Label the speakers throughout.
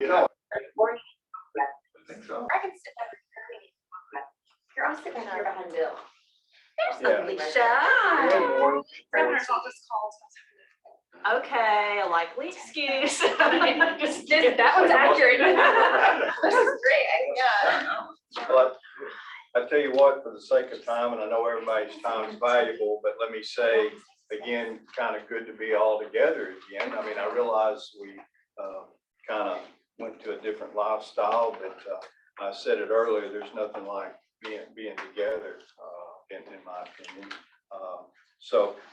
Speaker 1: You know,
Speaker 2: I think so.
Speaker 3: I can sit over here. I'll sit back here behind Bill. There's
Speaker 1: Yeah.
Speaker 3: Alicia.
Speaker 1: Good morning.
Speaker 3: Governor's office called.
Speaker 4: Okay, a likely excuse.
Speaker 3: That one's accurate. This is great, yeah.
Speaker 1: Well, I tell you what, for the sake of time, and I know everybody's time is valuable, but let me say, again, kind of good to be all together again. I mean, I realize we kind of went to a different lifestyle, but I said it earlier, there's nothing like being together, in my opinion.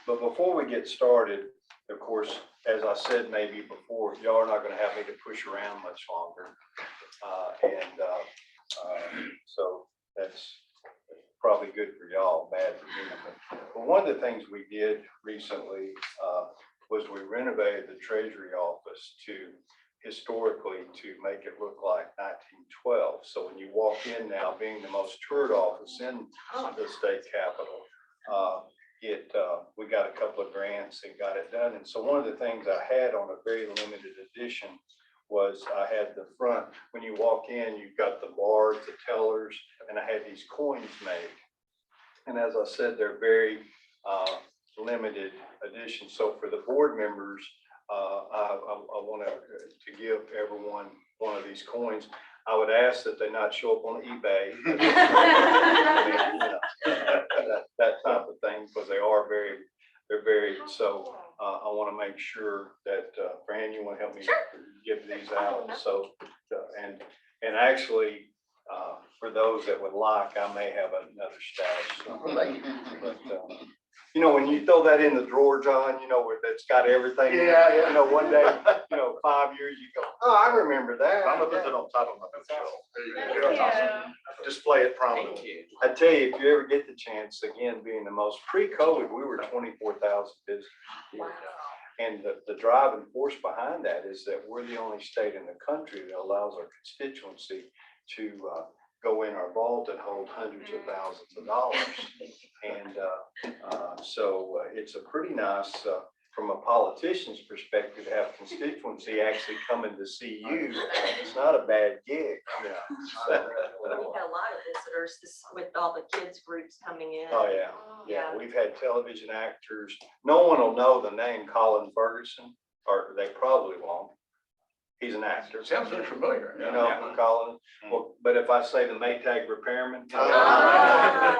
Speaker 1: But before we get started, of course, as I said maybe before, y'all are not going to have me to push around much longer. So that's probably good for y'all, bad for me. But one of the things we did recently was we renovated the Treasury office historically to make it look like 1912. So when you walk in now, being the most toured office in the state capitol, we got a couple of grants and got it done. And so one of the things I had on a very limited edition was I had the front, when you walk in, you've got the bars, the tellers, and I had these coins made. And as I said, they're very limited edition. So for the board members, I want to give everyone one of these coins. I would ask that they not show up on eBay. That type of thing, because they're very, so I want to make sure that, Fran, you want to help me give these out? So, and actually, for those that would like, I may have another stash. But, you know, when you throw that in the drawer, John, you know, where that's got everything.
Speaker 2: Yeah, yeah.
Speaker 1: You know, one day, 5 years, you go, oh, I remember that.
Speaker 2: I'm gonna put that on top of my bookshelf.
Speaker 3: Thank you.
Speaker 2: Display it prominently.
Speaker 1: I tell you, if you ever get the chance, again, being the most pre-COVID, we were 24,000 visitors.
Speaker 3: Wow.
Speaker 1: And the driving force behind that is that we're the only state in the country that allows our constituency to go in our vault and hold hundreds of thousands of dollars. And so it's a pretty nice, from a politician's perspective, to have constituency actually coming to see you. It's not a bad gig.
Speaker 4: We've had a lot of visitors with all the kids groups coming in.
Speaker 1: Oh, yeah. Yeah, we've had television actors. No one will know the name Colin Ferguson, or they probably won't. He's an actor.
Speaker 2: Sounds very familiar.
Speaker 1: You know, Colin. Well, but if I say the Maytag repairman,
Speaker 3: Nice.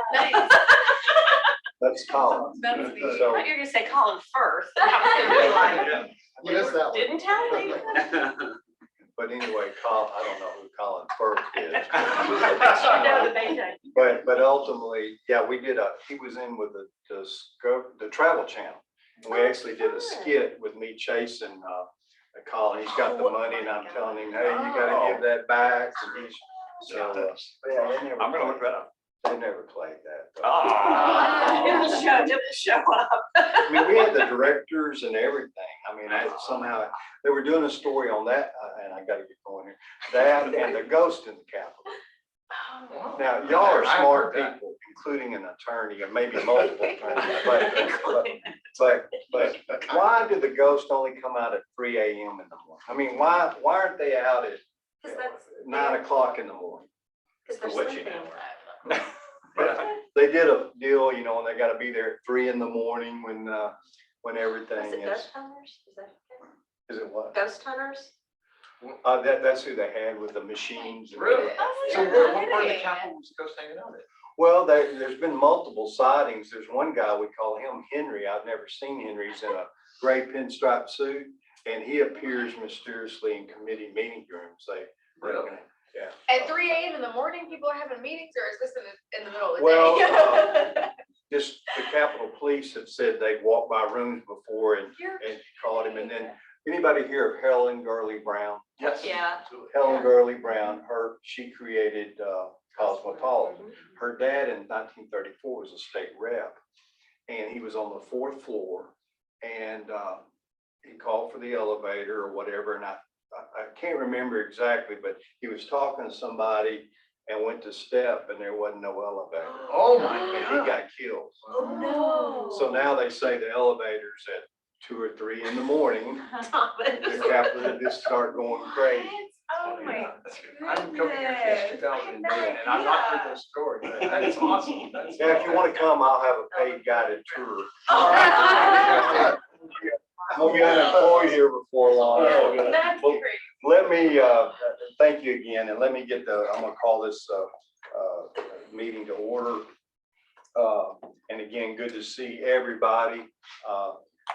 Speaker 1: that's Colin.
Speaker 3: That's
Speaker 4: I
Speaker 3: neat.
Speaker 1: So,
Speaker 4: thought you were gonna say Colin first. I was
Speaker 2: Yes, that one.
Speaker 4: Didn't tell me.
Speaker 1: but anyway, Colin, I don't know who Colin Firth is.
Speaker 4: You know the Maytag.
Speaker 1: But ultimately, yeah, he was in with the Travel Channel. And we actually did a skit with me chasing Colin. He's got the money and I'm telling him, hey, you gotta give that back. And he's, so, yeah,
Speaker 2: I'm gonna look that up.
Speaker 1: they never played that. But-
Speaker 4: It will show up.
Speaker 1: I mean, we had the directors and everything. I mean, somehow, they were doing a story on that, and I gotta get going here. That and the ghost in the Capitol. Now, y'all are smart people, including an attorney, or maybe multiple attorneys, but why did the ghost only come out at 3 a.m. in the morning? I mean, why aren't they out at 9 o'clock in the morning?
Speaker 4: Because they're
Speaker 2: What you
Speaker 4: sleeping.
Speaker 1: They did a deal, you know, and they gotta be there at 3 in the morning when everything
Speaker 4: Is it
Speaker 1: is.
Speaker 4: ghost hunters? Is that
Speaker 1: Is it what?
Speaker 4: ghost hunters?
Speaker 1: That's who they had with the machines. and
Speaker 2: Really?
Speaker 3: Oh,
Speaker 2: So
Speaker 3: yeah.
Speaker 2: what part of the Capitol was Ghost hanging out at?
Speaker 1: Well, there's been multiple sightings. There's one guy, we call him Henry. I've never seen Henry. He's in a gray pinstripe suit, and he appears mysteriously in committee meeting rooms.
Speaker 2: Really?
Speaker 1: Yeah.
Speaker 3: At 3 a.m. in the morning, people are having meetings, or is this in the middle of the
Speaker 1: Well,
Speaker 3: day?
Speaker 1: Just the Capitol Police have said they walked by rooms before and called him. And then anybody hear of Helen Gurley Brown?
Speaker 2: Yes.
Speaker 4: Yeah.
Speaker 2: Absolutely.
Speaker 1: Helen Gurley Brown, she created Cosmopolitan. Her dad in 1934 was a state rep, and he was on the 4th floor, and he called for the elevator or whatever, and I can't remember exactly, but he was talking to somebody and went to step, and there wasn't no elevator.
Speaker 2: Oh my
Speaker 1: And he
Speaker 2: God.
Speaker 1: got killed.
Speaker 4: Oh, no.
Speaker 1: So now they say the elevators at 2 or 3 in the morning, the Capitol just start going crazy.
Speaker 3: Oh my
Speaker 2: I'm coming here since
Speaker 3: goodness.
Speaker 2: 2008,
Speaker 3: I had no
Speaker 2: and I've not heard
Speaker 3: idea.
Speaker 2: those stories. That's awesome. That's
Speaker 1: Yeah, if you want to come, I'll have a paid guided tour.
Speaker 2: All right.
Speaker 1: We'll be unemployed here before long.
Speaker 2: Oh,
Speaker 3: That's
Speaker 1: Well,
Speaker 3: great.
Speaker 1: Let me, thank you again, and let me get I'm gonna call this, meeting to order. And again, good to see everybody.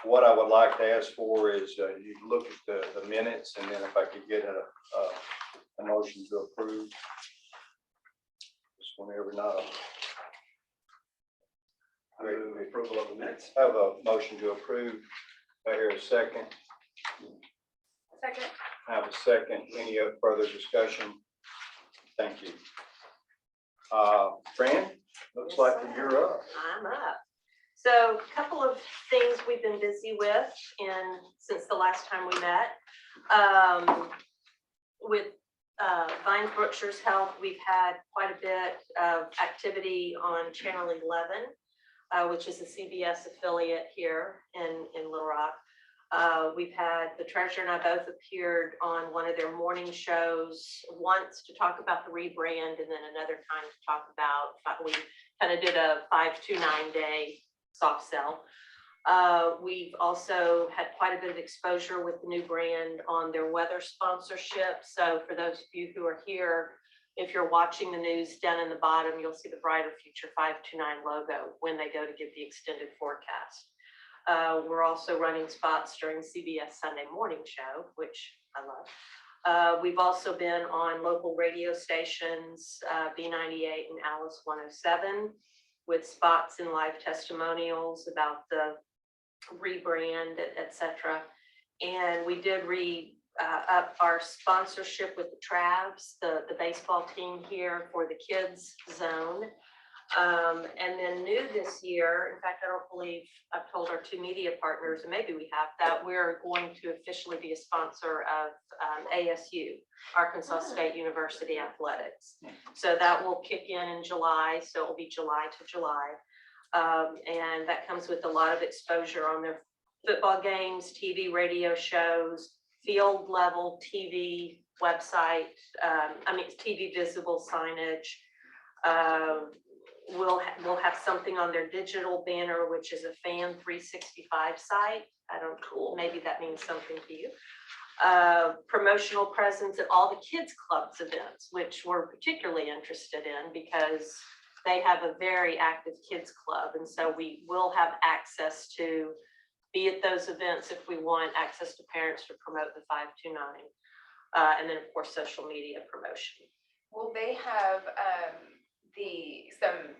Speaker 1: What I would like to ask for is, you look at the minutes, and then if I could get a motion to approve. Just whenever not.
Speaker 2: I move approval of the minutes.
Speaker 1: I have a motion to approve. I hear a second.
Speaker 3: Second.
Speaker 1: I have a second. Any further discussion? Thank you. Fran, looks like you're up.
Speaker 4: I'm up. So a couple of things we've been busy with since the last time we met. With Vines Brookshire's help, we've had quite a bit of activity on Channel 11, which is a CBS affiliate here in Little Rock. We've had the treasurer and I both appeared on one of their morning shows, once to talk about the rebrand, and then another time to talk about, we kind of did a 5-9 soft sell. We've also had quite a bit of exposure with the new brand on their weather sponsorship. So for those of you who are here, if you're watching the news, down in the bottom, you'll see the Brighter Future 529 logo when they go to give the extended forecast. We're also running spots during CBS Sunday Morning Show, which I love. We've also been on local radio stations, B98 and Alice 107, with spots and live testimonials about the rebrand, etc. And we did up our sponsorship with the Travs, the baseball team here, for the kids zone. And then new this year, in fact, I don't believe I've told our two media partners, and maybe we have, that we're going to officially be a sponsor of ASU, Arkansas State University Athletics. So that will kick in July, so it will be July to July. And that comes with a lot of exposure on their football games, TV, radio shows, field level TV website, TV visible signage. We'll have something on their digital banner, which is a Fan 365 site. Maybe that means something to you. Promotional presence at all the kids clubs events, which we're particularly interested in because they have a very active kids club. And so we will have access to be at those events if we want access to parents to promote the 529. And then of course, social media promotion.
Speaker 3: Will they have some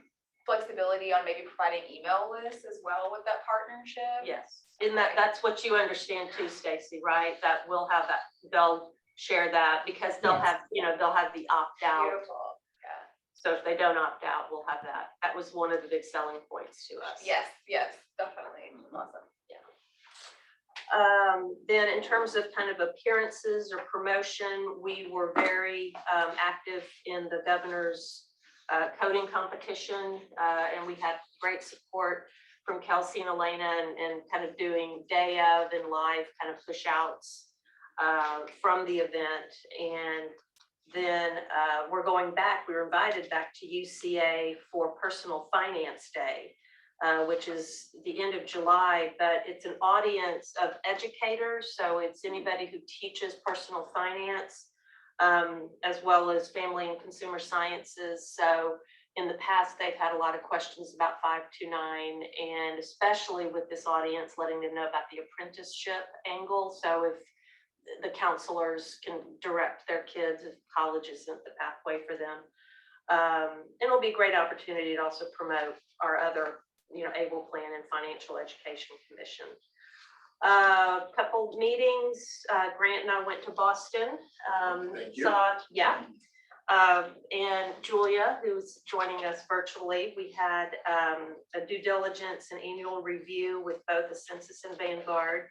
Speaker 3: flexibility on maybe providing email lists as well with that partnership?
Speaker 4: Yes, that's what you understand too, Stacy, right? That we'll have that, they'll share that because they'll have, they'll have the opt-out.
Speaker 3: Beautiful. Yeah.
Speaker 4: So if they don't opt out, we'll have that. That was one of the big selling points to us.
Speaker 3: Yes, definitely. Awesome.
Speaker 4: Then in terms of kind of appearances or promotion, we were very active in the governor's coding competition, and we had great support from Kelsey and Elena and kind of doing day of and live kind of push outs from the event. And then we're going back, we were invited back to UCA for Personal Finance Day, which is the end of July, but it's an audience of educators. So it's anybody who teaches personal finance, as well as family and consumer sciences. So in the past, they've had a lot of questions about 529, and especially with this audience, letting them know about the apprenticeship angle. So if the counselors can direct their kids if college isn't the pathway for them. It'll be a great opportunity to also promote our other, ABLE Plan and Financial Education Commission. Couple meetings, Grant and I went to Boston.
Speaker 2: Thank you.
Speaker 4: And Julia, who's joining us virtually, we had a due diligence and annual review with both the Census and Vanguard.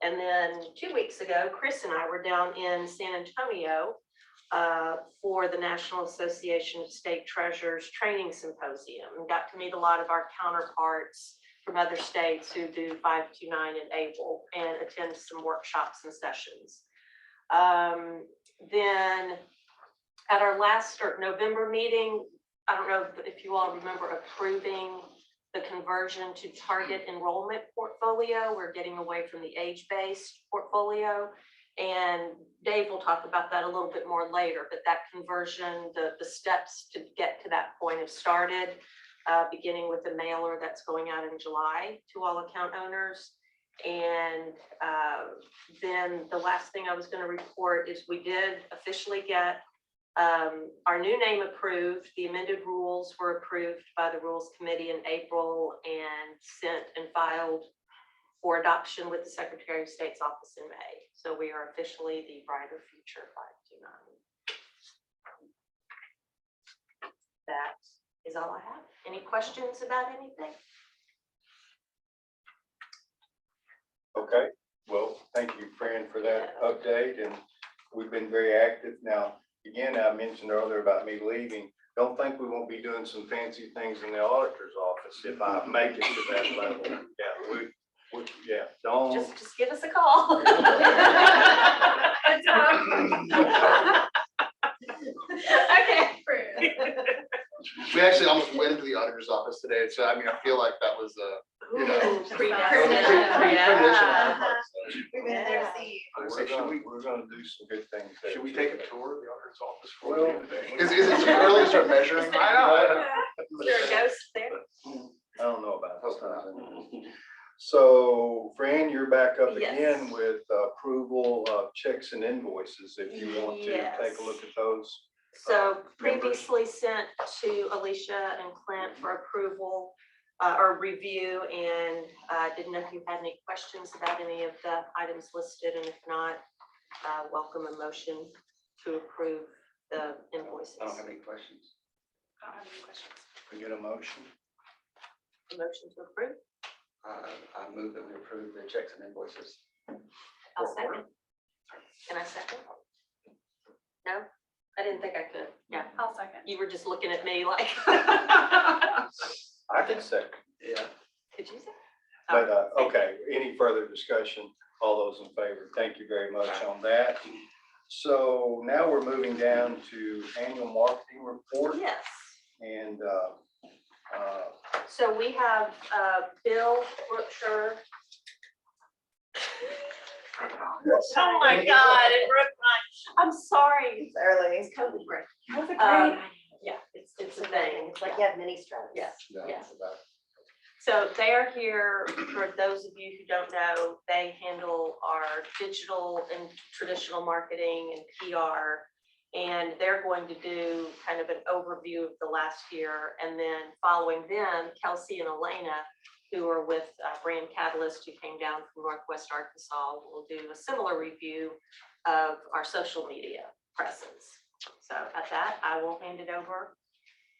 Speaker 4: And then 2 weeks ago, Chris and I were down in San Antonio for the National Association of State Treasurers Training Symposium, and got to meet a lot of our counterparts from other states who do 529 and ABLE and attend some workshops and sessions. Then at our last November meeting, I don't know if you all remember approving the conversion to target enrollment portfolio. We're getting away from the age-based portfolio. And Dave will talk about that a little bit more later, but that conversion, the steps to get to that point have started, beginning with the mailer that's going out in July to all account owners. And then the last thing I was going to report is we did officially get our new name approved. The amended rules were approved by the Rules Committee in April and sent and filed for adoption with the Secretary of State's office in May. So we are officially the Brighter Future 529. That is all I have. Any questions about anything?
Speaker 1: Okay, well, thank you, Fran, for that update, and we've been very active. Now, again, I mentioned earlier about me leaving. Don't think we won't be doing some fancy things in the auditor's office if I make it to that level. Yeah, don't.
Speaker 4: Just give us a call. Okay.
Speaker 5: We actually almost went into the auditor's office today, so I mean, I feel like that was you know,
Speaker 4: Ooh,
Speaker 5: premonition on
Speaker 4: yeah.
Speaker 5: our part, so.
Speaker 3: We've been there, see.
Speaker 1: We're gonna do some good things there.
Speaker 2: Should we take a tour of the auditor's office for
Speaker 1: Well,
Speaker 2: you today?
Speaker 5: Is it too early to start measuring?
Speaker 2: I know.
Speaker 4: Is there a ghost there?
Speaker 1: I don't know about
Speaker 5: Hope
Speaker 1: that. So Fran, you're back up
Speaker 4: Yes.
Speaker 1: again with approval of checks and invoices, if you want to
Speaker 4: Yes.
Speaker 1: take a look at those.
Speaker 4: So previously sent to Alicia and Clint for approval or review, and didn't know if you had any questions about any of the items listed, and if not, welcome a motion to approve the invoices.
Speaker 2: I don't have any questions.
Speaker 3: I don't have any questions.
Speaker 1: We get a motion.
Speaker 4: A motion to approve?
Speaker 2: I move that we approve the checks and invoices.
Speaker 4: I'll second. Can I second? No? I didn't think I could. Yeah,
Speaker 3: I'll second.
Speaker 4: you were just looking at me like.
Speaker 1: I can second.
Speaker 2: Yeah.
Speaker 4: Could you say?
Speaker 1: But, okay, any further discussion? All those in favor, thank you very much on that. So now we're moving down to annual marketing report,
Speaker 4: Yes.
Speaker 1: and
Speaker 4: So we have Bill Brookshire. Oh my God, and Brookline, I'm sorry.
Speaker 3: It's early.
Speaker 4: It's COVID break.
Speaker 3: That's a
Speaker 4: Yeah, it's a thing.
Speaker 3: It's like you have mini strokes.
Speaker 4: Yes,
Speaker 5: Yeah,
Speaker 4: yes.
Speaker 5: it's about-
Speaker 4: So they are here, for those of you who don't know, they handle our digital and traditional marketing and PR. And they're going to do kind of an overview of the last year. And then following them, Kelsey and Elena, who are with Brand Catalyst, who came down from Northwest Arkansas, will do a similar review of our social media presence. So at that, I will hand it over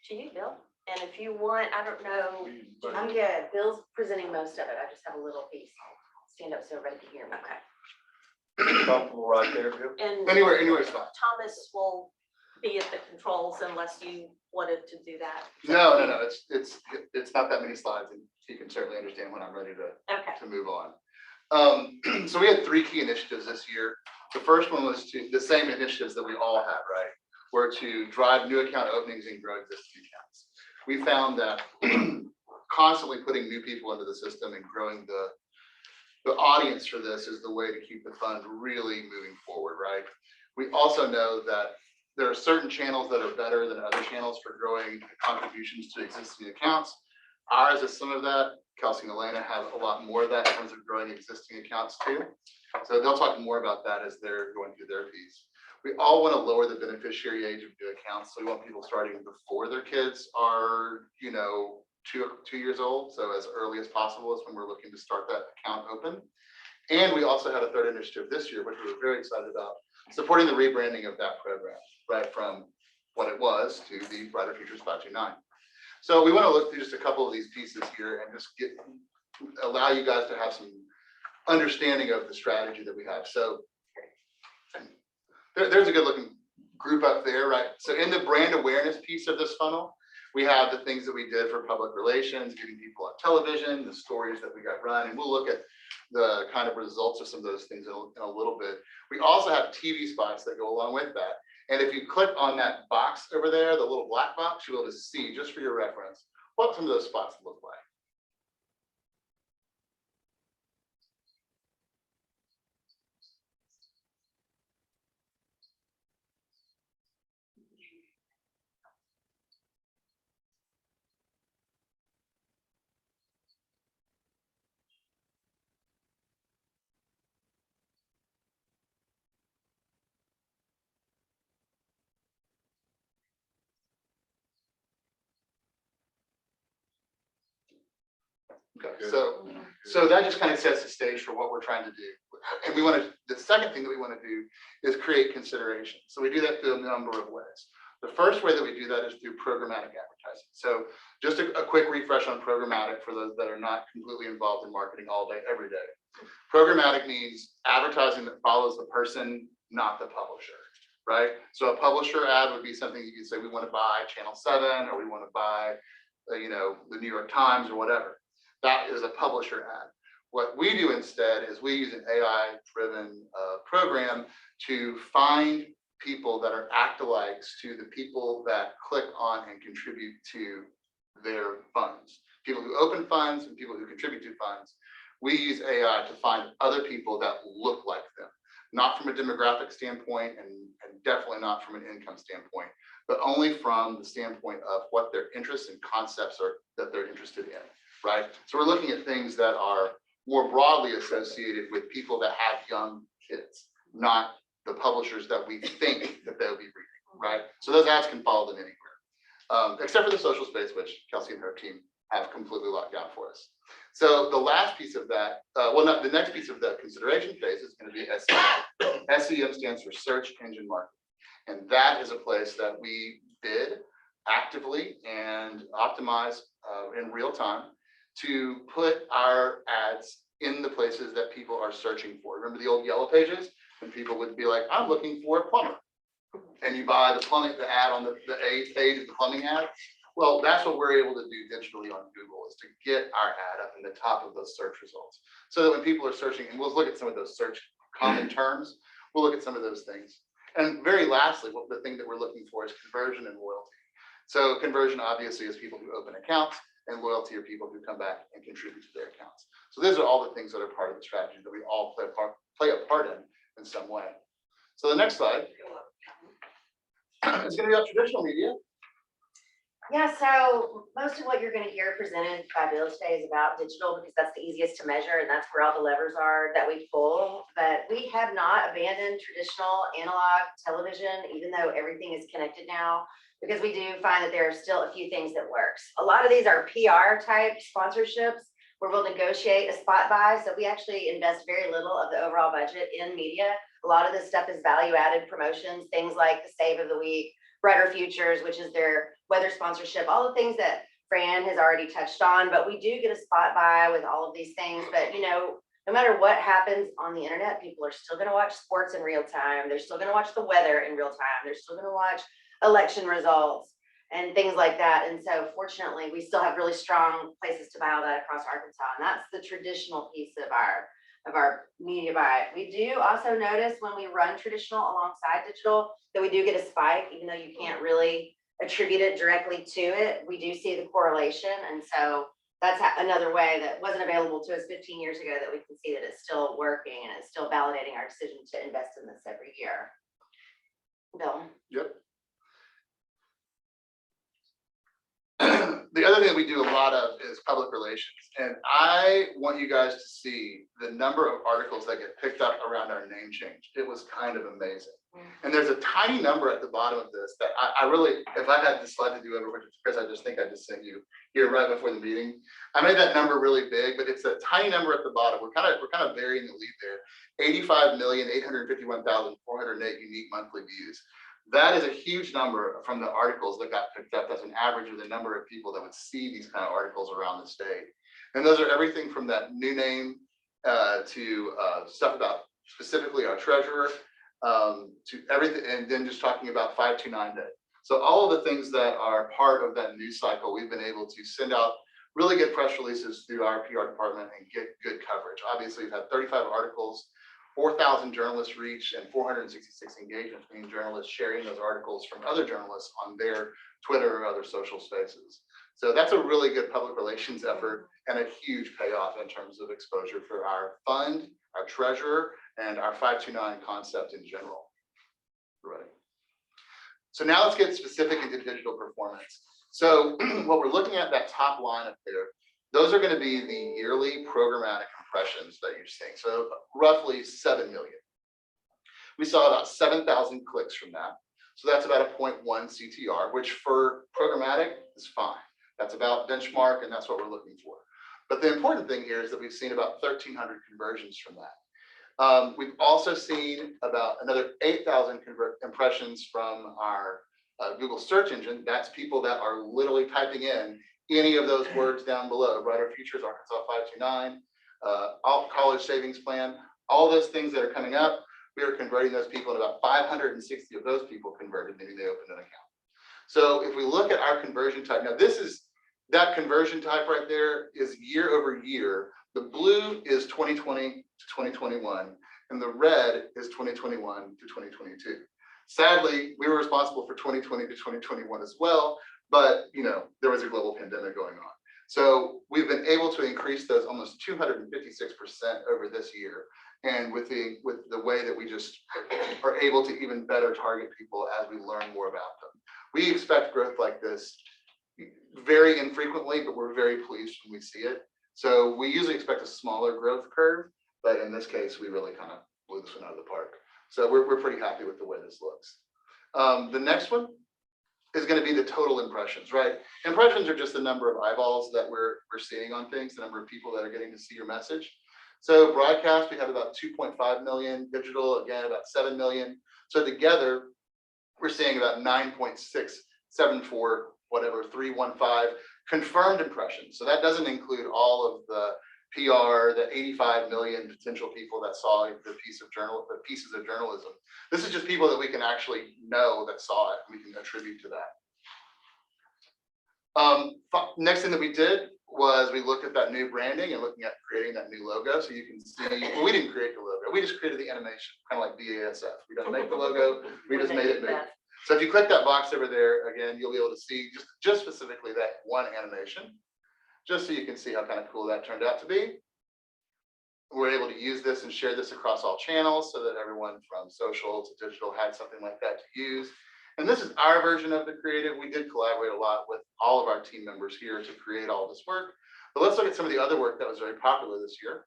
Speaker 4: to you, Bill. And if you want, I don't know.
Speaker 3: I'm good. Bill's presenting most of it. I just have a little piece. Stand up so everybody can hear me.
Speaker 4: Okay.
Speaker 1: comfortable right there, Bill?
Speaker 4: And
Speaker 5: Anywhere's fine.
Speaker 4: Thomas will be at the controls unless you wanted to do that.
Speaker 5: No, it's not that many slides, and you can certainly understand when I'm ready
Speaker 4: Okay.
Speaker 5: to move on. So we had 3 key initiatives this year. The first one was the same initiatives that we all have, right? Were to drive new account openings and grow existing accounts. We found that constantly putting new people into the system and growing the audience for this is the way to keep the fund really moving forward, right? We also know that there are certain channels that are better than other channels for growing contributions to existing accounts. Ours is some of that. Kelsey and Elena have a lot more of that in terms of growing existing accounts too. So they'll talk more about that as they're going through their piece. We all want to lower the beneficiary age of new accounts. So we want people starting before their kids are, 2 years old. So as early as possible is when we're looking to start that account open. And we also had a third initiative this year, which we were very excited about, supporting the rebranding of that program, right from what it was to the Brighter Futures 529. So we want to look through just a couple of these pieces here and just allow you guys to have some understanding of the strategy that we have. So there's a good looking group up there, right? So in the brand awareness piece of this funnel, We have the things that we did for public relations, getting people on television, the stories that we got run, and we'll look at the kind of results of some of those things in a little bit. We also have TV spots that go along with that. And if you click on that box over there, the little black box, you'll be able to see, just for your reference, what some of those spots look like. Okay, so that just kind of sets the stage for what we're trying to do. And we want to, the second thing that we want to do is create consideration. So we do that through a number of ways. The first way that we do that is through programmatic advertising. So just a quick refresh on programmatic for those that are not completely involved in marketing all day, every day. Programmatic means advertising that follows the person, not the publisher, right? So a publisher ad would be something you could say, we want to buy Channel 7, or we want to buy, the New York Times or whatever. That is a publisher ad. What we do instead is we use an AI-driven program to find people that are act-alikes to the people that click on and contribute to their funds. People who open funds and people who contribute to funds. We use AI to find other people that look like them, not from a demographic standpoint and definitely not from an income standpoint, but only from the standpoint of what their interests and concepts are that they're interested in. Right? So we're looking at things that are more broadly associated with people that have young kids, not the publishers that we think that they'll be reading, right? So those ads can follow them anywhere, except for the social space, which Kelsey and her team have completely locked down for us. So the last piece of that, the next piece of the consideration phase is going to be SEM. SEM stands for search engine marketing. And that is a place that we bid actively and optimize in real time to put our ads in the places that people are searching for. Remember the old yellow pages? And people would be like, I'm looking for a plumber. And you buy the ad on the A page of the plumbing ad. Well, that's what we're able to do digitally on Google, is to get our ad up in the top of those search results. So that when people are searching, and we'll look at some of those search common terms, we'll look at some of those things. And very lastly, the thing that we're looking for is conversion and loyalty. So conversion obviously is people who open accounts, and loyalty are people who come back and contribute to their accounts. So those are all the things that are part of the strategy that we all play a part in some way. So the next slide is going to be about traditional media.
Speaker 3: Yeah, so most of what you're going to hear presented by Bill today is about digital, because that's the easiest to measure and that's where all the levers are that we pull. But we have not abandoned traditional analog television, even though everything is connected now, because we do find that there are still a few things that works. A lot of these are PR type sponsorships where we'll negotiate a spot buy. So we actually invest very little of the overall budget in media. A lot of this stuff is value added promotions, things like the Save of the Week, Brighter Futures, which is their weather sponsorship, all the things that Fran has already touched on. But we do get a spot buy with all of these things. But no matter what happens on the internet, people are still going to watch sports in real time. They're still going to watch the weather in real time. They're still going to watch election results and things like that. And so fortunately, we still have really strong places to buy all that across Arkansas. And that's the traditional piece of our media buy. We do also notice when we run traditional alongside digital that we do get a spike, even though you can't really attribute it directly to it. We do see the correlation. And so that's another way that wasn't available to us 15 years ago that we can see that it's still working and it's still validating our decision to invest in this every year. Bill?
Speaker 5: Yep. The other thing that we do a lot of is public relations. And I want you guys to see the number of articles that get picked up around our name change. It was kind of amazing. And there's a tiny number at the bottom of this that I really, if I had this slide to do over, which Chris, I just think I just sent you here right before the meeting. I made that number really big, but it's a tiny number at the bottom. We're kind of burying the lead there. 85,851,408 unique monthly views. That is a huge number from the articles that got picked up. That's an average of the number of people that would see these kind of articles around the state. And those are everything from that new name to stuff about specifically our treasurer, to everything, and then just talking about 529 Day. So all of the things that are part of that news cycle, we've been able to send out really good press releases through our PR department and get good coverage. Obviously, we've had 35 articles, 4,000 journalists reached, and 466 engagements, meaning journalists sharing those articles from other journalists on their Twitter or other social spaces. So that's a really good public relations effort and a huge payoff in terms of exposure for our fund, our treasurer, and our 529 concept in general. Right. So now let's get specific into digital performance. So what we're looking at, that top line up there, those are going to be the yearly programmatic impressions that you're seeing. So roughly 7 million. We saw about 7,000 clicks from that. So that's about a 0.1 CTR, which for programmatic is fine. That's about benchmark, and that's what we're looking for. But the important thing here is that we've seen about 1,300 conversions from that. We've also seen about another 8,000 impressions from our Google search engine. That's people that are literally typing in any of those words down below. Brighter Futures, Arkansas 529, Alt College Savings Plan, all those things that are coming up. We are converting those people, and about 560 of those people converted, meaning they opened an account. So if we look at our conversion type, now this is that conversion type right there is year over year. The blue is 2020 to 2021, and the red is 2021 to 2022. Sadly, we were responsible for 2020 to 2021 as well, but there was a global pandemic going on. So we've been able to increase those almost 256% over this year. And with the way that we just are able to even better target people as we learn more about them. We expect growth like this very infrequently, but we're very pleased when we see it. So we usually expect a smaller growth curve, but in this case, we really kind of blew this one out of the park. So we're pretty happy with the way this looks. The next one is going to be the total impressions, right? Impressions are just the number of eyeballs that we're seeing on things, the number of people that are getting to see your message. So broadcast, we have about 2.5 million, digital, again, about 7 million. So together, we're seeing about 9.674, whatever, 315 confirmed impressions. So that doesn't include all of the PR, the 85 million potential people that saw the pieces of journalism. This is just people that we can actually know that saw it. We can attribute to that. Next thing that we did was we looked at that new branding and looking at creating that new logo. So you can see, well, we didn't create the logo. We just created the animation, kind of like BASF. We don't make the logo, we just made it move. So if you click that box over there, again, you'll be able to see just specifically that one animation, just so you can see how kind of cool that turned out to be. We're able to use this and share this across all channels so that everyone from social to digital had something like that to use. And this is our version of the creative. We did collaborate a lot with all of our team members here to create all this work. But let's look at some of the other work that was very popular this year.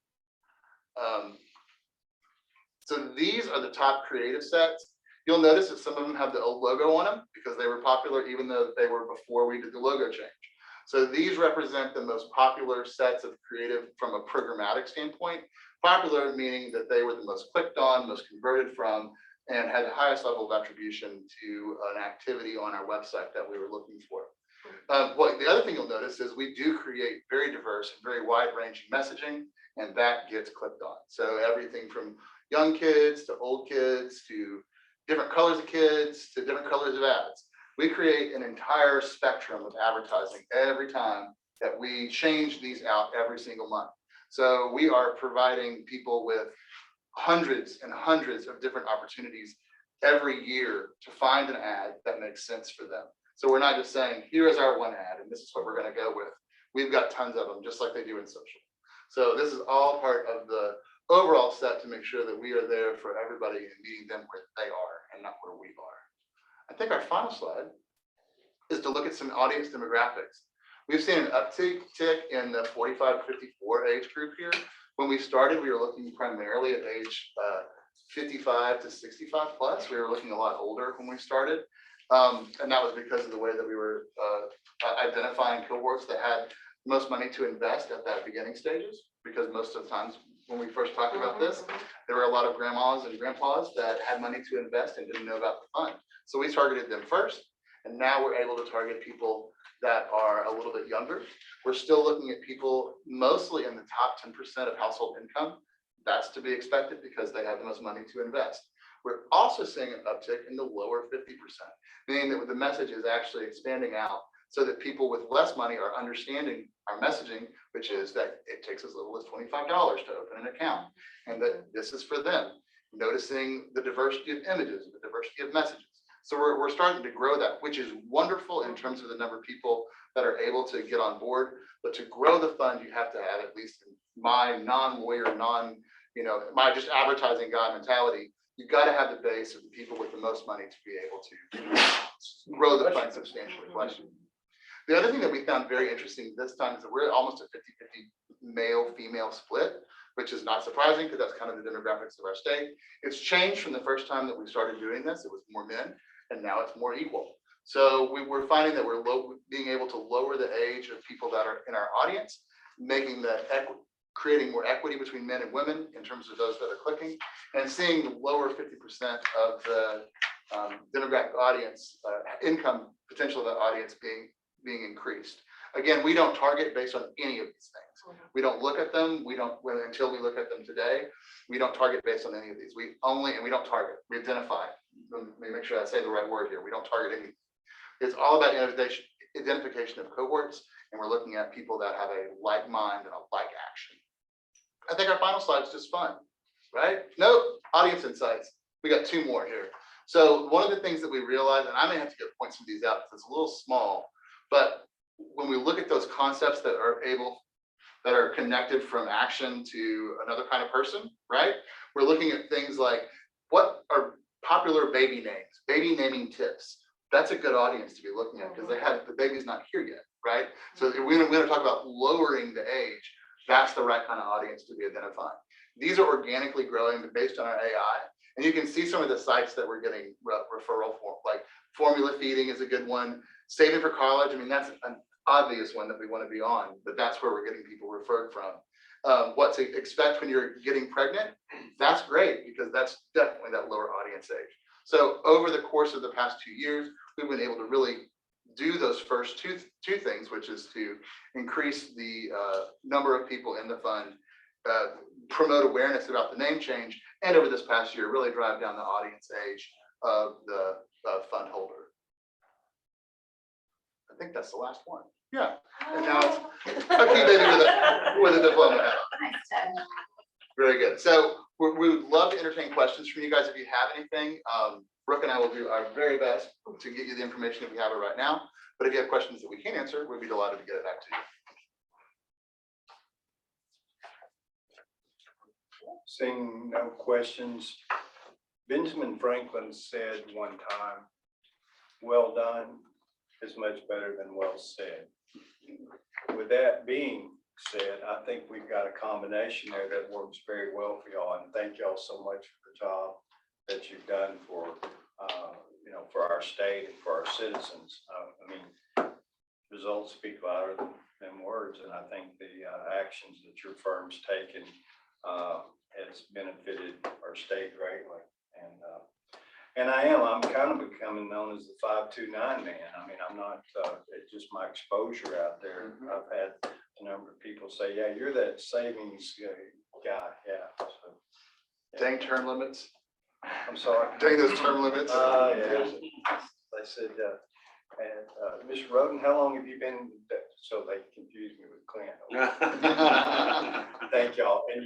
Speaker 5: So these are the top creative sets. You'll notice that some of them have the old logo on them because they were popular even though they were before we did the logo change. So these represent the most popular sets of creative from a programmatic standpoint. Popular meaning that they were the most clicked on, most converted from, and had the highest level of attribution to an activity on our website that we were looking for. Well, the other thing you'll notice is we do create very diverse and very wide-ranging messaging, and that gets clicked on. So everything from young kids to old kids to different colors of kids to different colors of ads. We create an entire spectrum of advertising every time that we change these out every single month. So we are providing people with hundreds and hundreds of different opportunities every year to find an ad that makes sense for them. So we're not just saying, here is our one ad, and this is what we're going to go with. We've got tons of them, just like they do in social. So this is all part of the overall set to make sure that we are there for everybody and meeting them where they are and not where we are. I think our final slide is to look at some audience demographics. We've seen an uptick in the 45 to 54 age group here. When we started, we were looking primarily at age 55 to 65 plus. We were looking a lot older when we started. And that was because of the way that we were identifying cohorts that had most money to invest at that beginning stages. Because most of the times when we first talked about this, there were a lot of grandmas and grandpas that had money to invest and didn't know about the fund. So we targeted them first. And now we're able to target people that are a little bit younger. We're still looking at people mostly in the top 10% of household income. That's to be expected because they have the most money to invest. We're also seeing an uptick in the lower 50%, meaning that the message is actually expanding out so that people with less money are understanding our messaging, which is that it takes as little as $25 to open an account, and that this is for them. Noticing the diversity of images, the diversity of messages. So we're starting to grow that, which is wonderful in terms of the number of people that are able to get on board. But to grow the fund, you have to have, at least in my non-lawyer, my just advertising guy mentality, you've got to have the base of the people with the most money to be able to grow the fund substantially. Question. The other thing that we found very interesting this time is that we're almost a 50-50 male-female split, which is not surprising because that's kind of the demographics of our state. It's changed from the first time that we started doing this. It was more men, and now it's more equal. So we're finding that we're being able to lower the age of people that are in our audience, making creating more equity between men and women in terms of those that are clicking, and seeing the lower 50% of the demographic audience, income potential of the audience being increased. Again, we don't target based on any of these things. We don't look at them. Until we look at them today, we don't target based on any of these. We don't target, we identify. Let me make sure I say the right word here. We don't target anything. It's all about identification of cohorts, and we're looking at people that have a like mind and a like action. I think our final slide is just fun, right? Nope, audience insights. We got 2 more here. So one of the things that we realized, and I may have to point some of these out because it's a little small, but when we look at those concepts that are connected from action to another kind of person, right? We're looking at things like what are popular baby names, baby naming tips. That's a good audience to be looking at because the baby's not here yet, right? So if we're going to talk about lowering the age. That's the right kind of audience to be identifying. These are organically growing based on our AI. And you can see some of the sites that we're getting referral for, like formula feeding is a good one. Saving for college, I mean, that's an obvious one that we want to be on, but that's where we're getting people referred from. What to expect when you're getting pregnant, that's great because that's definitely that lower audience age. So over the course of the past 2 years, we've been able to really do those first two things, which is to increase the number of people in the fund, promote awareness about the name change, and over this past year, really drive down the audience age of the fund holder. I think that's the last one. Yeah. And now it's okay, baby with a diploma hat on. Very good. So we would love to entertain questions from you guys if you have anything. Brooke and I will do our very best to get you the information if we have it right now. But if you have questions that we can't answer, we'd be delighted to get it back to you.
Speaker 1: Seeing no questions, Benjamin Franklin said one time, "Well done is much better than well said." With that being said, I think we've got a combination there that works very well for y'all, and thank y'all so much for the job that you've done for for our state and for our citizens. I mean, results speak louder than words, and I think the actions that your firm's taken has benefited our state greatly. And I'm kind of becoming known as the 529 man. I mean, I'm not, it's just my exposure out there. I've had a number of people say, "Yeah, you're that savings guy." Yeah. So, yeah.
Speaker 5: Dang term limits.
Speaker 1: I'm sorry.
Speaker 5: Dang those term limits.
Speaker 1: Yeah. They said, Mr. Roden, how long have you been? So they confused me with Clint. Thank y'all. And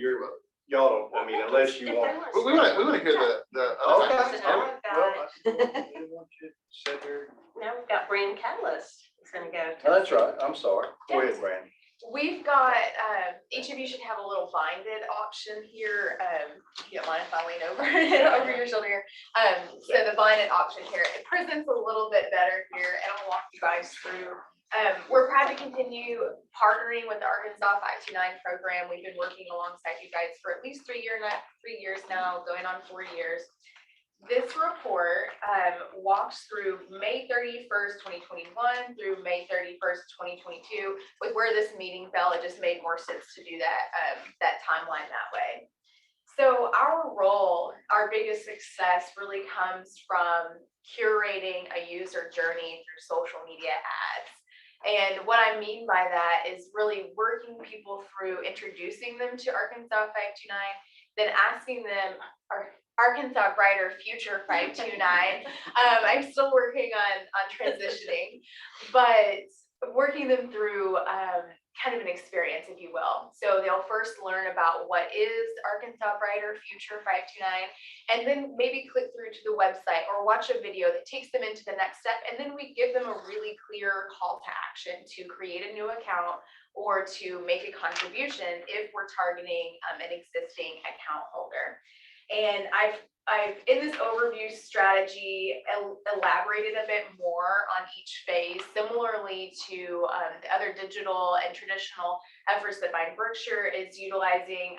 Speaker 1: y'all don't, I mean, unless you want.
Speaker 5: We want to hear the other
Speaker 1: Okay.
Speaker 5: side.
Speaker 4: So now we've got,
Speaker 1: I want you to sit here.
Speaker 4: now we've got Brand Catalyst. It's gonna go.
Speaker 1: Oh, that's right. I'm sorry. Go ahead, Brandon.
Speaker 6: We've got, each of you should have a little binded option here. If you don't mind if I lean over, over your shoulder here. So the binded option here, it presents a little bit better here, and I'll walk you guys through. We're proud to continue partnering with the Arkansas 529 program. We've been working alongside you guys for at least 3 years now, going on 4 years. This report walks through May 31st, 2021 through May 31st, 2022. With where this meeting fell, it just made more sense to do that, that timeline that way. So our role, our biggest success really comes from curating a user journey through social media ads. And what I mean by that is really working people through introducing them to Arkansas 529, then asking them, Arkansas Brighter Future 529. I'm still working on transitioning, but working them through kind of an experience, if you will. So they'll first learn about what is Arkansas Brighter Future 529, and then maybe click through to the website or watch a video that takes them into the next step. And then we give them a really clear call to action to create a new account or to make a contribution if we're targeting an existing account holder. And I've in this overview strategy elaborated a bit more on each phase, similarly to the other digital and traditional efforts that Vine Berkshire is utilizing.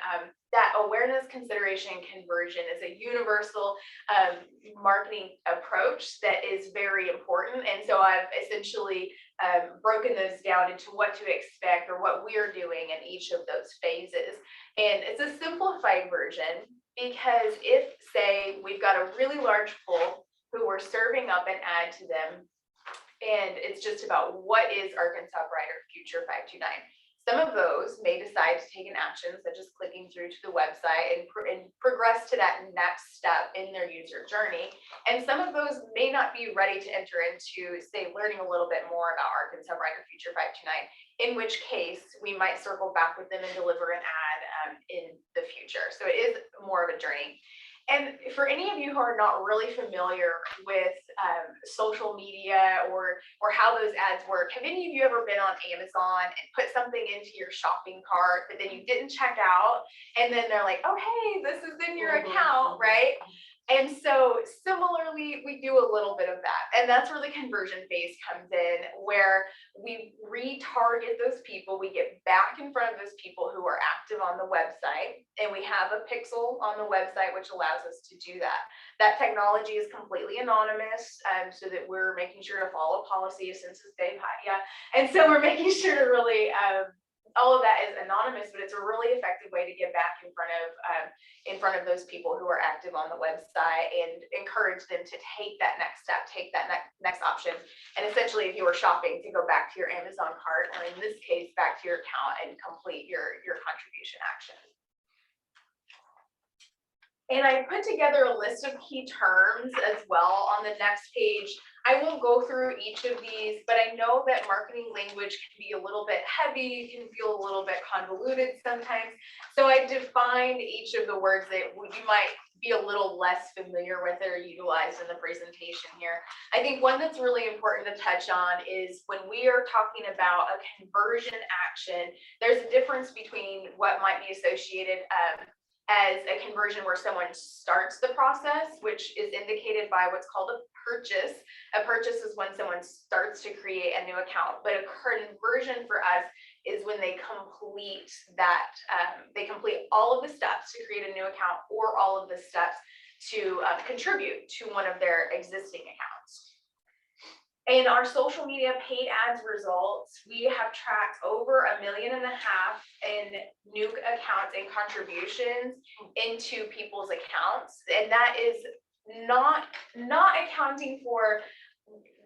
Speaker 6: That awareness, consideration, conversion is a universal marketing approach that is very important. And so I've essentially broken those down into what to expect or what we're doing in each of those phases. And it's a simplified version, because if, say, we've got a really large pool who we're serving up an ad to them, and it's just about what is Arkansas Brighter Future 529. Some of those may decide to take an action, such as clicking through to the website and progress to that next step in their user journey. And some of those may not be ready to enter into, say, learning a little bit more about Arkansas Brighter Future 529, in which case we might circle back with them and deliver an ad in the future. So it is more of a journey. And for any of you who are not really familiar with social media or how those ads work, have any of you ever been on Amazon and put something into your shopping cart that then you didn't check out, and then they're like, oh, hey, this is in your account, right? And so similarly, we do a little bit of that. And that's where the conversion phase comes in, where we retarget those people. We get back in front of those people who are active on the website, and we have a pixel on the website, which allows us to do that. That technology is completely anonymous, so that we're making sure to follow policy of Census Day. Yeah. And so we're making sure to really, all of that is anonymous, but it's a really effective way to get back in front of those people who are active on the website and encourage them to take that next step, take that next option. And essentially, if you were shopping, to go back to your Amazon cart, or in this case, back to your account and complete your contribution action. And I put together a list of key terms as well on the next page. I won't go through each of these, but I know that marketing language can be a little bit heavy, can feel a little bit convoluted sometimes. So I defined each of the words that you might be a little less familiar with or utilized in the presentation here. I think one that's really important to touch on is when we are talking about a conversion action, there's a difference between what might be associated as a conversion where someone starts the process, which is indicated by what's called a purchase. A purchase is when someone starts to create a new account, but a conversion for us is when they complete that, they complete all of the steps to create a new account or all of the steps to contribute to one of their existing accounts. In our social media paid ads results, we have tracked over 1.5 million in new accounts and contributions into people's accounts. And that is not accounting for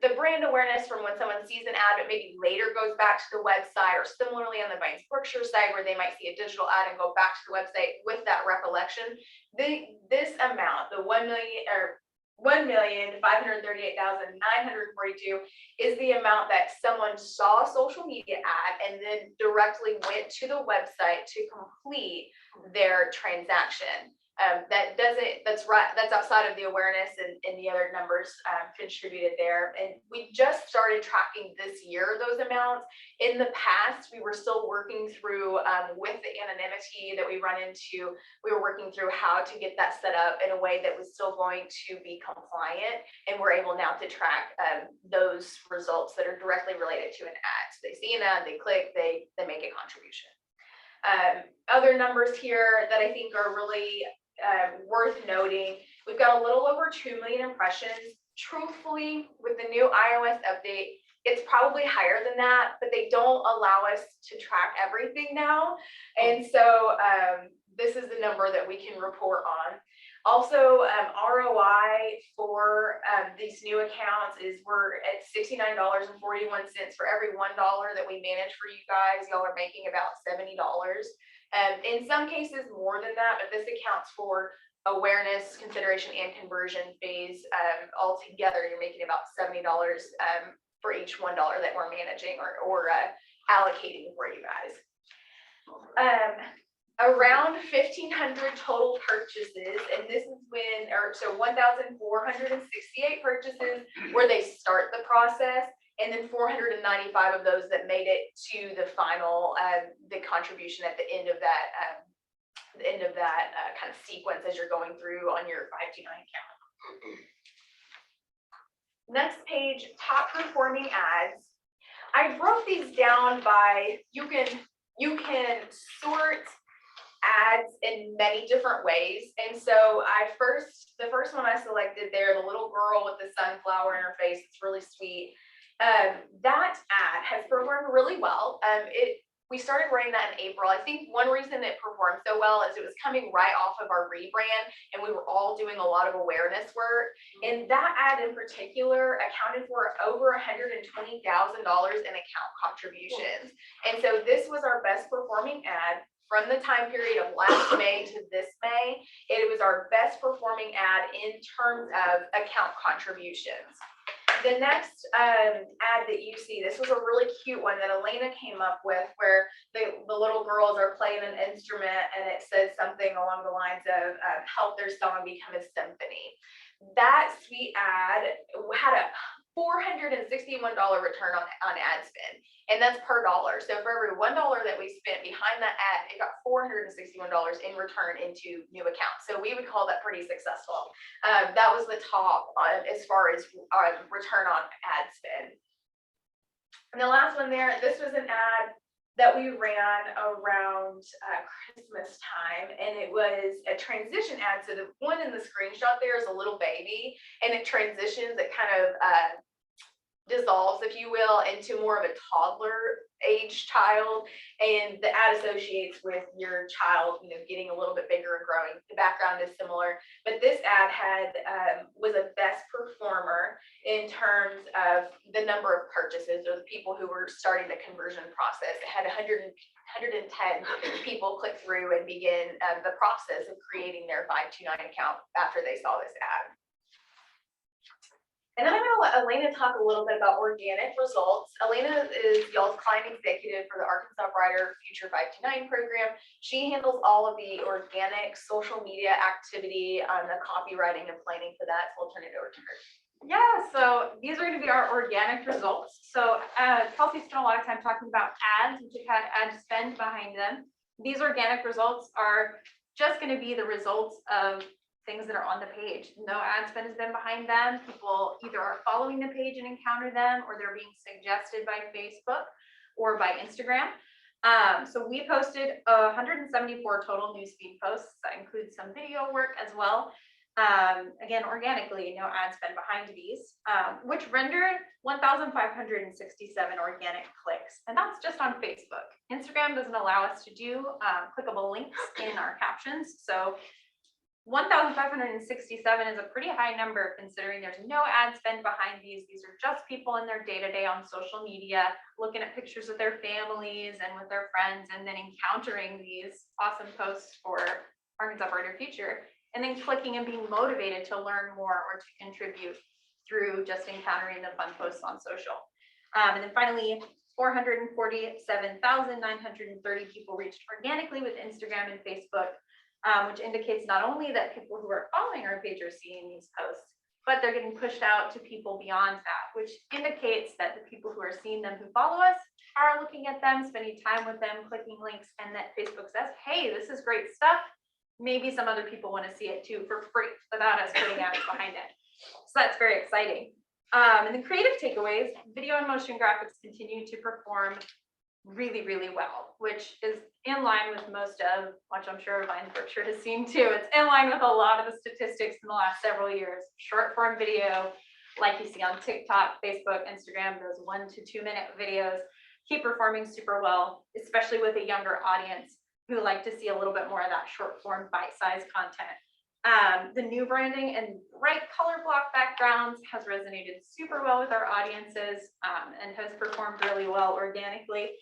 Speaker 6: the brand awareness from when someone sees an ad, but maybe later goes back to the website, or similarly on the Vine Berkshire side, where they might see a digital ad and go back to the website with that recollection. This amount, the 1,538,942 is the amount that someone saw a social media ad and then directly went to the website to complete their transaction. That's outside of the awareness and the other numbers contributed there. And we just started tracking this year those amounts. In the past, we were still working through with the anonymity that we run into. We were working through how to get that set up in a way that was still going to be compliant. And we're able now to track those results that are directly related to an ad. So they see an ad, they click, they make a contribution. Other numbers here that I think are really worth noting, we've got a little over 2 million impressions. Truthfully, with the new iOS update, it's probably higher than that, but they don't allow us to track everything now. And so this is the number that we can report on. Also, ROI for these new accounts is we're at $69.41 for every $1 that we manage for you guys. Y'all are making about $70. In some cases more than that, but this accounts for awareness, consideration, and conversion phase, altogether, you're making about $70 for each $1 that we're managing or allocating for you guys. Around 1,500 total purchases, and this is when, or so 1,468 purchases where they start the process, and then 495 of those that made it to the final, the contribution at the end of that, kind of sequence as you're going through on your 529 account. Next page, top performing ads. I broke these down by, you can sort ads in many different ways. And so the first one I selected there, the little girl with the sunflower in her face, it's really sweet. That ad has performed really well. We started running that in April. I think one reason it performed so well is it was coming right off of our rebrand, and we were all doing a lot of awareness work. And that ad in particular accounted for over $120,000 in account contributions. And so this was our best performing ad from the time period of last May to this May. It was our best performing ad in terms of account contributions. The next ad that you see, this was a really cute one that Elena came up with, where the little girls are playing an instrument and it says something along the lines of help their song become a symphony. That sweet ad had a $461 return on ad spend, and that's per dollar. So for every $1 that we spent behind that ad, it got $461 in return into new accounts. So we would call that pretty successful. That was the top as far as return on ad spend. And the last one there, this was an ad that we ran around Christmas time, and it was a transition ad. So the one in the screenshot there is a little baby, and it transitions, it kind of dissolves, if you will, into more of a toddler age child, and the ad associates with your child, getting a little bit bigger and growing. The background is similar, but this ad was a best performer in terms of the number of purchases or the people who were starting the conversion process. It had 110 people click through and begin the process of creating their 529 account after they saw this ad. And then I'm going to let Elena talk a little bit about organic results. Elena is y'all's client executive for the Arkansas Brighter Future 529 program. She handles all of the organic social media activity, the copywriting and planning for that. So I'll turn it over to her.
Speaker 7: Yeah, so these are going to be our organic results. So Kelsey spent a lot of time talking about ads, which have had ad spend behind them. These organic results are just going to be the results of things that are on the page. No ad spend has been behind them. People either are following the page and encounter them, or they're being suggested by Facebook or by Instagram. So we posted 174 total newsfeed posts. That includes some video work as well. Again, organically, no ad spend behind these, which rendered 1,567 organic clicks. And that's just on Facebook. Instagram doesn't allow us to do clickable links in our captions. So 1,567 is a pretty high number considering there's no ad spend behind these. These are just people in their day-to-day on social media, looking at pictures of their families and with their friends, and then encountering these awesome posts for Arkansas Brighter Future, and then clicking and being motivated to learn more or to contribute through just encountering the fun posts on social. And then finally, 447,930 people reached organically with Instagram and Facebook, which indicates not only that people who are following our page are seeing these posts, but they're getting pushed out to people beyond that, which indicates that the people who are seeing them who follow us are looking at them, spending time with them, clicking links, and that Facebook says, hey, this is great stuff. Maybe some other people want to see it too for free without us putting ads behind it. So that's very exciting. And the creative takeaways, video and motion graphics continue to perform really, really well, which is in line with most of, which I'm sure Vines Berkshire has seen too. It's in line with a lot of the statistics in the last several years. Short form video, like you see on TikTok, Facebook, Instagram, those 1 to 2 minute videos keep performing super well, especially with a younger audience who like to see a little bit more of that short form bite-sized content. The new branding and bright color block backgrounds has resonated super well with our audiences and has performed really well organically.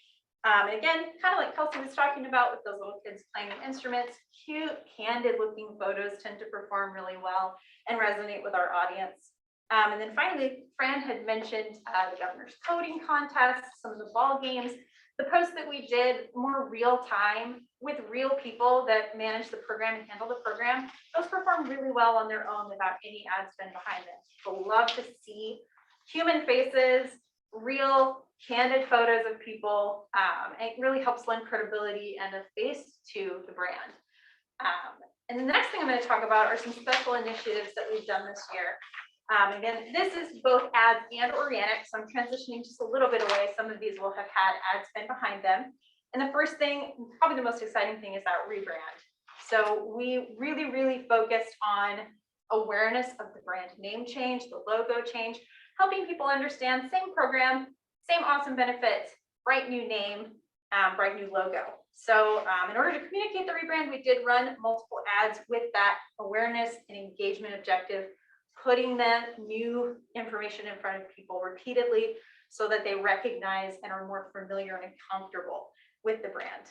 Speaker 7: And again, kind of like Kelsey was talking about with those little kids playing instruments, cute, candid looking photos tend to perform really well and resonate with our audience. And then finally, Fran had mentioned the governor's coding contest, some of the ball games, the posts that we did more real time with real people that manage the program and handle the program. Those perform really well on their own without any ad spend behind them. People love to see human faces, real candid photos of people. It really helps lend credibility and a face to the brand. And the next thing I'm going to talk about are some special initiatives that we've done this year. Again, this is both ads and organic, so I'm transitioning just a little bit away. Some of these will have had ad spend behind them. And the first thing, probably the most exciting thing, is that rebrand. So we really focused on awareness of the brand name change, the logo change, helping people understand same program, same awesome benefits, bright new name, bright new logo. So in order to communicate the rebrand, we did run multiple ads with that awareness and engagement objective, putting the new information in front of people repeatedly so that they recognize and are more familiar and comfortable with the brand.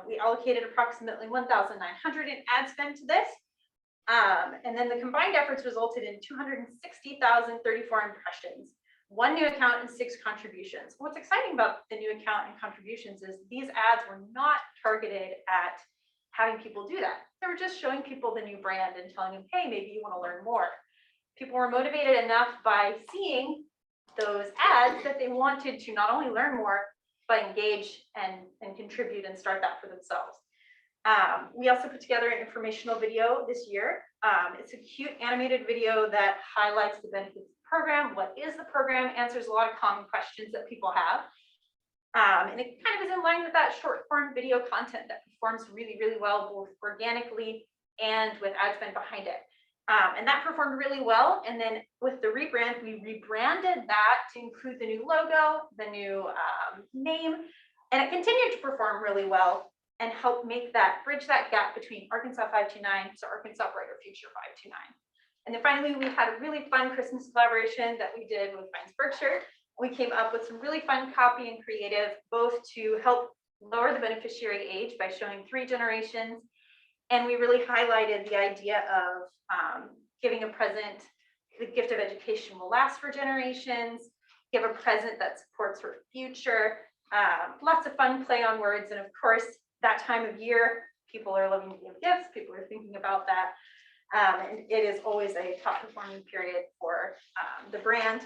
Speaker 7: We allocated approximately 1,900 in ad spend to this. And then the combined efforts resulted in 260,034 impressions, 1 new account and 6 contributions. What's exciting about the new account and contributions is these ads were not targeted at having people do that. They were just showing people the new brand and telling them, hey, maybe you want to learn more. People were motivated enough by seeing those ads that they wanted to not only learn more, but engage and contribute and start that for themselves. We also put together an informational video this year. It's a cute animated video that highlights the benefits of the program, what is the program, answers a lot of common questions that people have. And it kind of is in line with that short form video content that performs really well, both organically and with ad spend behind it. And that performed really well. And then with the rebrand, we rebranded that to include the new logo, the new name, and it continued to perform really well and help make that, bridge that gap between Arkansas 529 to Arkansas Brighter Future 529. And then finally, we had a really fun Christmas collaboration that we did with Vines Berkshire. We came up with some really fun copy and creative, both to help lower the beneficiary age by showing 3 generations. And we really highlighted the idea of giving a present, the gift of education will last for generations, give a present that supports her future, lots of fun play on words. And of course, that time of year, people are loving to give gifts, people are thinking about that. And it is always a top performing period for the brand.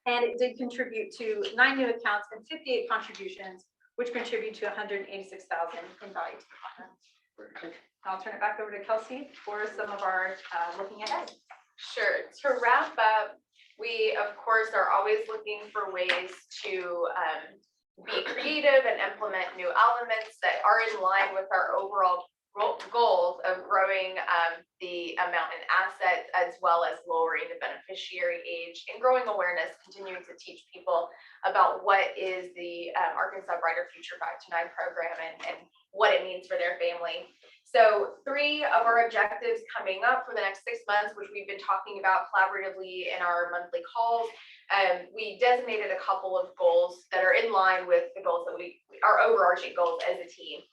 Speaker 7: And it did contribute to 9 new accounts and 58 contributions, which contribute to 186,000 in value to the fund. I'll turn it back over to Kelsey for some of our looking ahead.
Speaker 6: Sure. To wrap up, we of course are always looking for ways to be creative and implement new elements that are in line with our overall goals of growing the amount in assets, as well as lowering the beneficiary age and growing awareness, continuing to teach people about what is the Arkansas Brighter Future 529 program and what it means for their family. So 3 of our objectives coming up for the next 6 months, which we've been talking about collaboratively in our monthly calls. We designated a couple of goals that are in line with the goals that our overarching goals as a team.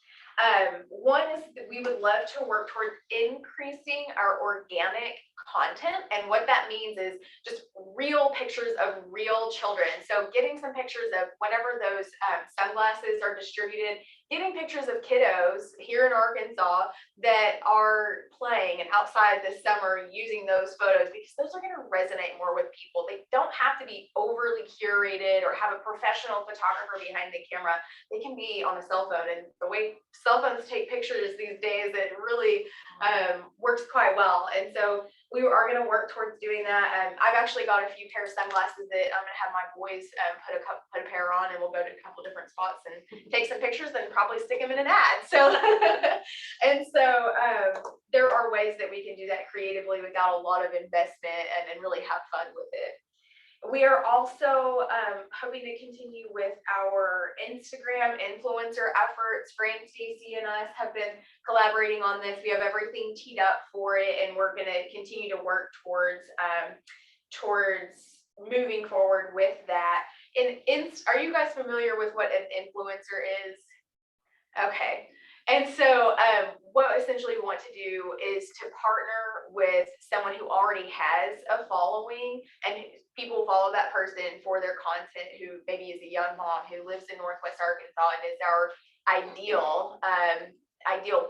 Speaker 6: One is that we would love to work toward increasing our organic content. And what that means is just real pictures of real children. So getting some pictures of whenever those sunglasses are distributed, getting pictures of kiddos here in Arkansas that are playing and outside this summer using those photos, because those are going to resonate more with people. They don't have to be overly curated or have a professional photographer behind the camera. They can be on a cell phone, and the way cell phones take pictures these days, it really works quite well. And so we are going to work towards doing that. I've actually got a few pair of sunglasses that I'm going to have my boys put a pair on, and we'll go to a couple different spots and take some pictures and probably stick them in an ad. So, and so there are ways that we can do that creatively without a lot of investment and really have fun with it. We are also hoping to continue with our Instagram influencer efforts. Fran, Stacy, and us have been collaborating on this. We have everything teed up for it, and we're going to continue to work towards moving forward with that. Are you guys familiar with what an influencer is? Okay, and so what essentially we want to do is to partner with someone who already has a following and people follow that person for their content, who maybe is a young mom who lives in Northwest Arkansas and is our ideal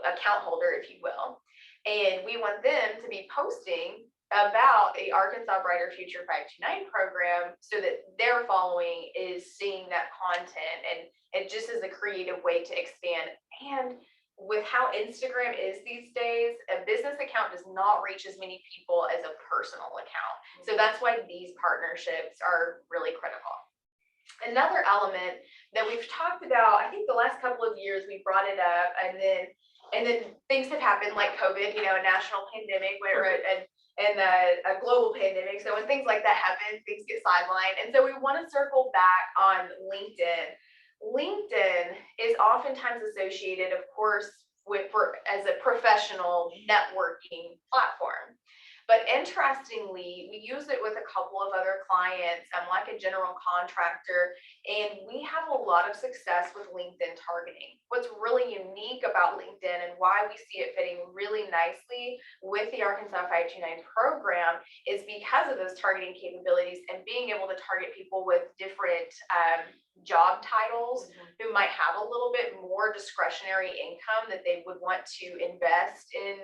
Speaker 6: account holder, if you will. And we want them to be posting about the Arkansas Brighter Future 529 program so that their following is seeing that content, and it just is a creative way to expand. And with how Instagram is these days, a business account does not reach as many people as a personal account. So that's why these partnerships are really critical. Another element that we've talked about, I think the last couple of years we brought it up, and then things have happened like COVID, a national pandemic and a global pandemic. So when things like that happen, things get sidelined. And so we want to circle back on LinkedIn. LinkedIn is oftentimes associated, of course, as a professional networking platform. But interestingly, we use it with a couple of other clients, like a general contractor, and we have a lot of success with LinkedIn targeting. What's really unique about LinkedIn and why we see it fitting really nicely with the Arkansas 529 program is because of those targeting capabilities and being able to target people with different job titles who might have a little bit more discretionary income that they would want to invest in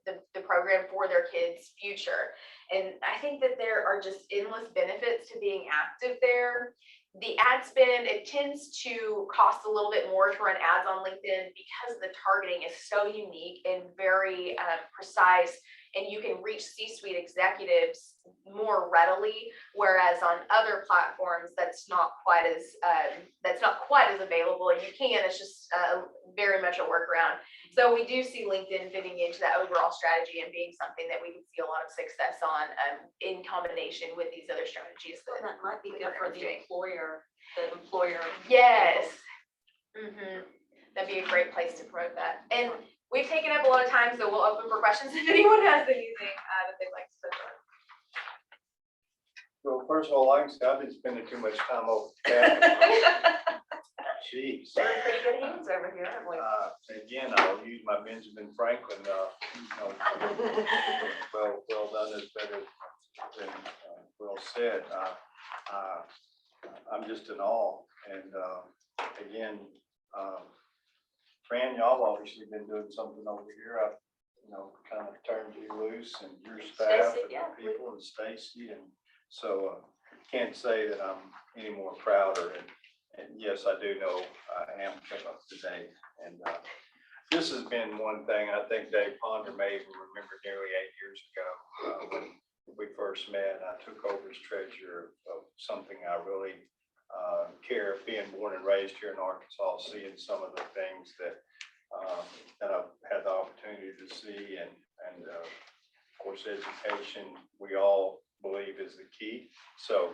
Speaker 6: the program for their kids' future. And I think that there are just endless benefits to being active there. The ad spend, it tends to cost a little bit more to run ads on LinkedIn because the targeting is so unique and very precise, and you can reach C-suite executives more readily, whereas on other platforms that's not quite as available. And you can, it's just very much a workaround. So we do see LinkedIn fitting into that overall strategy and being something that we can see a lot of success on in combination with these other strategies.
Speaker 4: That might be good for the employer.
Speaker 6: Yes. That'd be a great place to promote that. And we've taken up a lot of time, so we'll open for questions if anyone has anything that they'd like to touch on.
Speaker 1: Well, first of all, like I said, I've been spending too much time over there. Jeez.
Speaker 3: We're in pretty good hands over here, aren't we?
Speaker 1: Again, I'll use my Benjamin Franklin, well done is better than well said. I'm just in awe. And again, Fran, y'all obviously been doing something over here. I've, kind of turned you loose, and your staff
Speaker 4: Stacy,
Speaker 1: and the people, and Stacy, and so can't say that I'm any more prouder. And yes, I do know I am kept up to date. And this has been one thing I think Dave Ponder may even remember nearly 8 years ago when we first met. I took over as treasurer of something I really care, being born and raised here in Arkansas, seeing some of the things that I've had the opportunity to see, and of course, education, we all believe is the key. So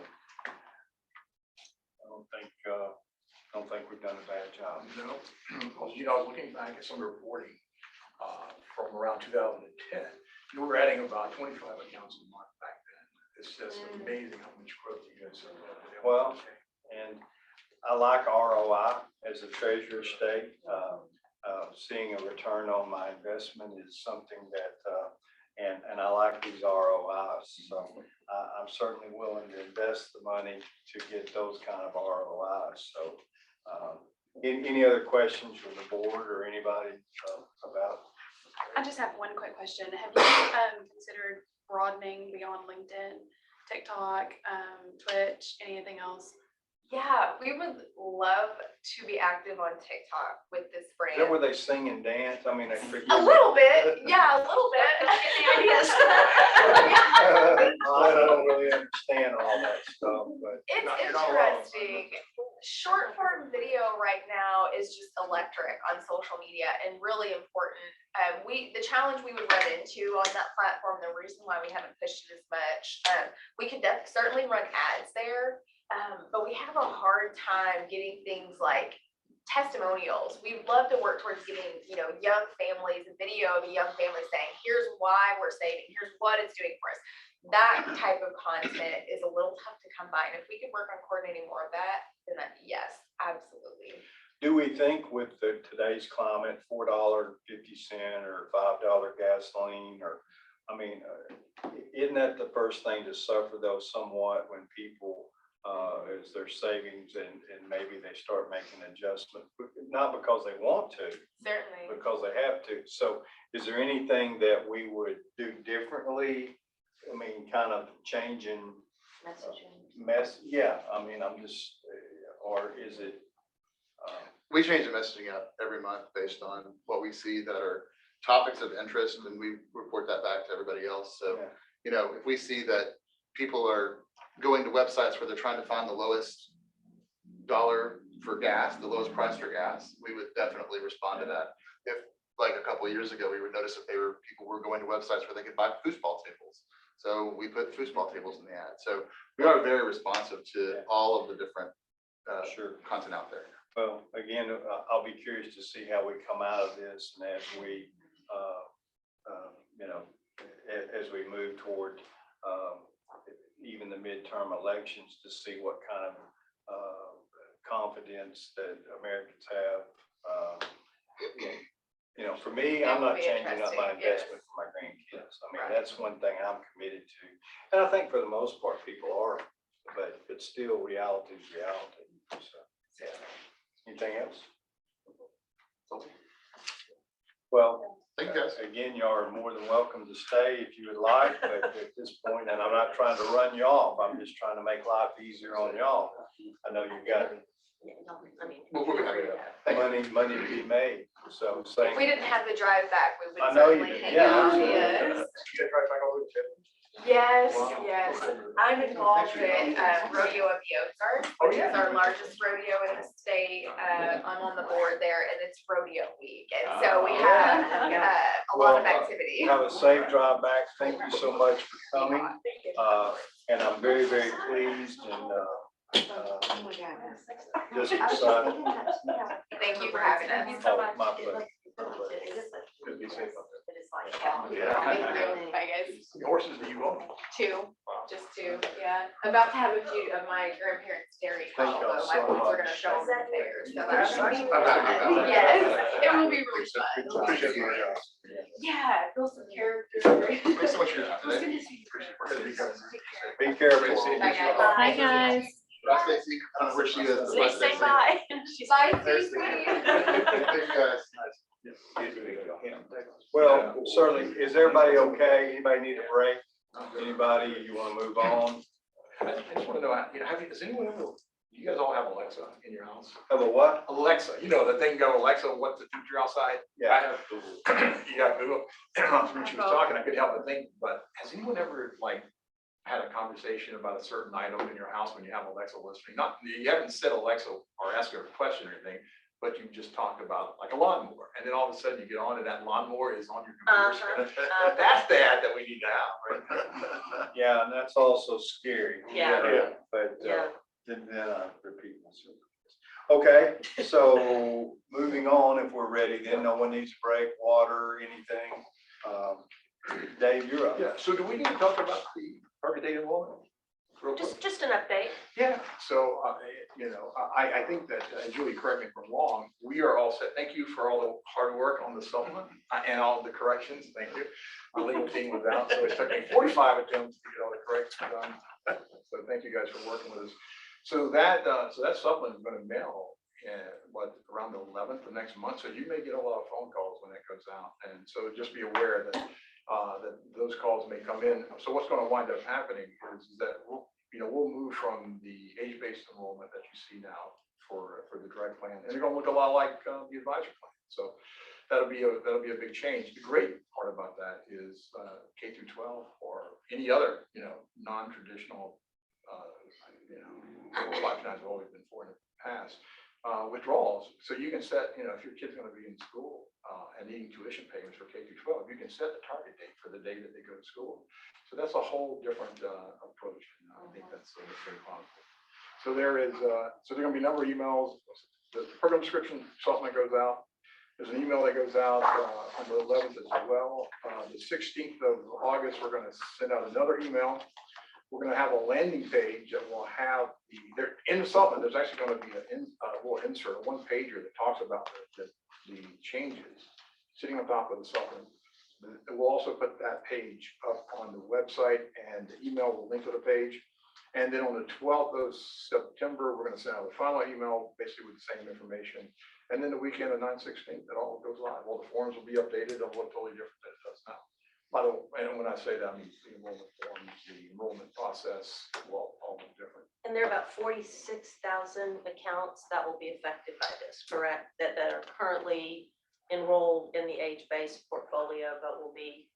Speaker 1: I don't think we've done a bad job.
Speaker 8: No, because, looking back at some reporting from around 2010, you were adding about 25 accounts a month back then. It's just amazing how much growth you guys have had.
Speaker 1: Well, and I like ROI as a treasurer state. Seeing a return on my investment is something that, and I like these ROIs. So I'm certainly willing to invest the money to get those kind of ROIs. So any other questions from the board or anybody about?
Speaker 9: I just have one quick question. Have you considered broadening beyond LinkedIn, TikTok, Twitch, anything else?
Speaker 6: Yeah, we would love to be active on TikTok with this
Speaker 1: Is
Speaker 6: brand.
Speaker 1: that where they sing and dance? I mean, they forget.
Speaker 6: A little bit, yeah, a little bit.
Speaker 1: I don't really understand all that stuff, but
Speaker 6: It's
Speaker 8: You're not wrong.
Speaker 6: interesting. Short form video right now is just electric on social media and really important. The challenge we would run into on that platform, the reason why we haven't pushed it as much, we could certainly run ads there, but we have a hard time getting things like testimonials. We'd love to work towards getting, young families, a video of a young family saying, here's why we're saving, here's what it's doing for us. that type of content is a little tough to come by. And if we could work on coordinating more of that, then yes, absolutely.
Speaker 1: Do we think with today's climate, $4.50 or $5 gasoline, or, I mean, isn't that the first thing to suffer though somewhat when people, as their savings and maybe they start making adjustments, not because they want to,
Speaker 6: Certainly.
Speaker 1: because they have to. So is there anything that we would do differently? I mean, kind of changing yeah, I mean, I'm just, or is it?
Speaker 5: We change the messaging up every month based on what we see that are topics of interest, and we report that back to everybody else. So,
Speaker 1: Yeah.
Speaker 5: you know, if we see that people are going to websites where they're trying to find the lowest dollar for gas, the lowest price for gas, we would definitely respond to that. If, like a couple of years ago, we would notice that people were going to websites where they could buy foosball tables. So we put foosball tables in the ad. So we are very responsive to all of the different
Speaker 1: Sure.
Speaker 5: content out there.
Speaker 1: Well, again, I'll be curious to see how we come out of this and as we, you know, as we move toward even the midterm elections, to see what kind of confidence that Americans have. You know, for me, I'm not
Speaker 6: It'll be
Speaker 1: changing up my
Speaker 6: interesting, yes.
Speaker 1: investment for my grandkids. I mean,
Speaker 6: Right.
Speaker 1: that's one thing I'm committed to. And I think for the most part, people are, but still reality is reality. So, anything else? Well,
Speaker 5: Thank you, guys.
Speaker 1: again, you are more than welcome to stay if you would like, but at this point, and I'm not trying to run you off, I'm just trying to make life easier on y'all. I know you've got
Speaker 4: I mean.
Speaker 5: We'll be happy to.
Speaker 1: money to be made, so
Speaker 6: If
Speaker 1: thank
Speaker 6: we
Speaker 1: you.
Speaker 6: didn't have the drive back, we would
Speaker 1: I know you
Speaker 6: certainly
Speaker 1: did,
Speaker 6: hang
Speaker 1: yeah,
Speaker 6: out.
Speaker 1: absolutely.
Speaker 6: Yes.
Speaker 8: You guys right back over to
Speaker 6: Yes,
Speaker 8: Wow.
Speaker 6: yes. I'm involved with Rodeo of the Ozarks,
Speaker 8: Oh,
Speaker 6: which
Speaker 8: yeah.
Speaker 6: is our largest rodeo in the state. I'm on the board there, and it's rodeo week. And so we have a lot of activity.
Speaker 1: Have a safe drive back, thank you so much for coming, and I'm very, very pleased and, just excited.
Speaker 6: Thank you for having
Speaker 4: Thank you
Speaker 6: us.
Speaker 4: so
Speaker 1: Oh,
Speaker 4: much.
Speaker 1: my pleasure.
Speaker 4: It is a-
Speaker 8: Good, be safe out
Speaker 4: it is like.
Speaker 8: Yeah.
Speaker 6: Thank you. Bye, guys.
Speaker 8: How many horses do you own?
Speaker 6: Two, just two, yeah. About to have a few of my grandparents' dairy
Speaker 1: Thank
Speaker 6: cow,
Speaker 1: y'all
Speaker 6: though. My
Speaker 1: so
Speaker 6: boys are gonna
Speaker 1: much.
Speaker 6: show them the fair, so
Speaker 8: That's
Speaker 6: that's.
Speaker 8: nice.
Speaker 6: fun. Yes, it will be really fun.
Speaker 8: Appreciate you.
Speaker 6: Yeah, build some character.
Speaker 5: Thanks so much for your time today.
Speaker 1: Be careful.
Speaker 6: Bye, guys.
Speaker 7: Hi, guys.
Speaker 5: Bye, Stacy. I don't wish you the
Speaker 4: Please
Speaker 5: best
Speaker 4: say
Speaker 5: day.
Speaker 4: bye.
Speaker 6: Bye,
Speaker 5: Thanks,
Speaker 6: Stacy.
Speaker 5: Thank you, guys.
Speaker 1: Well, certainly, is everybody okay? Anybody need a break? Anybody, you wanna move on?
Speaker 8: I just want to know, you know, does anyone ever, you guys all have Alexa in your house?
Speaker 1: Have a what?
Speaker 8: Alexa, you know, the thing go, Alexa, what's the temperature outside?
Speaker 1: Yeah.
Speaker 8: I have Google. You got Google. When she was talking, I couldn't help but think, but has anyone ever like had a conversation about a certain item in your house when you have Alexa listening? Not, you haven't said Alexa or asked her a question or anything, but you just talked about like a lawnmower, and then all of a sudden you get on and that lawnmower is on your computer. That's the ad that we need to have, right?
Speaker 1: Yeah, and that's also scary.
Speaker 4: Yeah.
Speaker 1: But,
Speaker 4: Yeah.
Speaker 1: then I repeat myself. Okay, so moving on, if we're ready, then no one needs a break, water, anything. Dave, you're up.
Speaker 8: Yeah, so do we need to talk about the target date enrollment? Real quick?
Speaker 4: Just an update.
Speaker 8: Yeah, so, you know, I think that, Julie, correct me if I'm wrong, we are all set. Thank you for all the hard work on the supplement and all the corrections. Thank you. Our legal team was out, so it took me 45 attempts to get all the corrections done. So thank you guys for working with us. So that supplement is gonna mail, around the 11th of next month, so you may get a lot of phone calls when that goes out. And so just be aware that those calls may come in. So what's gonna wind up happening is that we'll move from the age-based enrollment that you see now for the drug plan, and they're gonna look a lot like the advisor plan. So that'll be a big change. The great part about that is K through 12 or any other, non-traditional, life plans have always been for in the past, withdrawals. So you can set, if your kid's gonna be in school and needing tuition payments for K through 12, you can set the target date for the day that they go to school. So that's a whole different approach, and I think that's very positive. So there are gonna be a number of emails, the program description supplement goes out. There's an email that goes out on the 11th as well. The 16th of August, we're going to send out another email. We're going to have a landing page that will have there in the supplement. There's actually going to be a little insert, a one pager that talks about the changes sitting on top of the supplement. We'll also put that page up on the website, and the email will link to the page. And then on the 12th of September, we're going to send out a final email, basically with the same information. And then the weekend of 9/16, it all goes live. All the forms will be updated. It'll look totally different than it does now. By the way, and when I say that, I mean the enrollment forms, the enrollment process will all look different.
Speaker 4: And there are about 46,000 accounts that will be affected by this, correct? That are currently enrolled in the age-based portfolio, but will be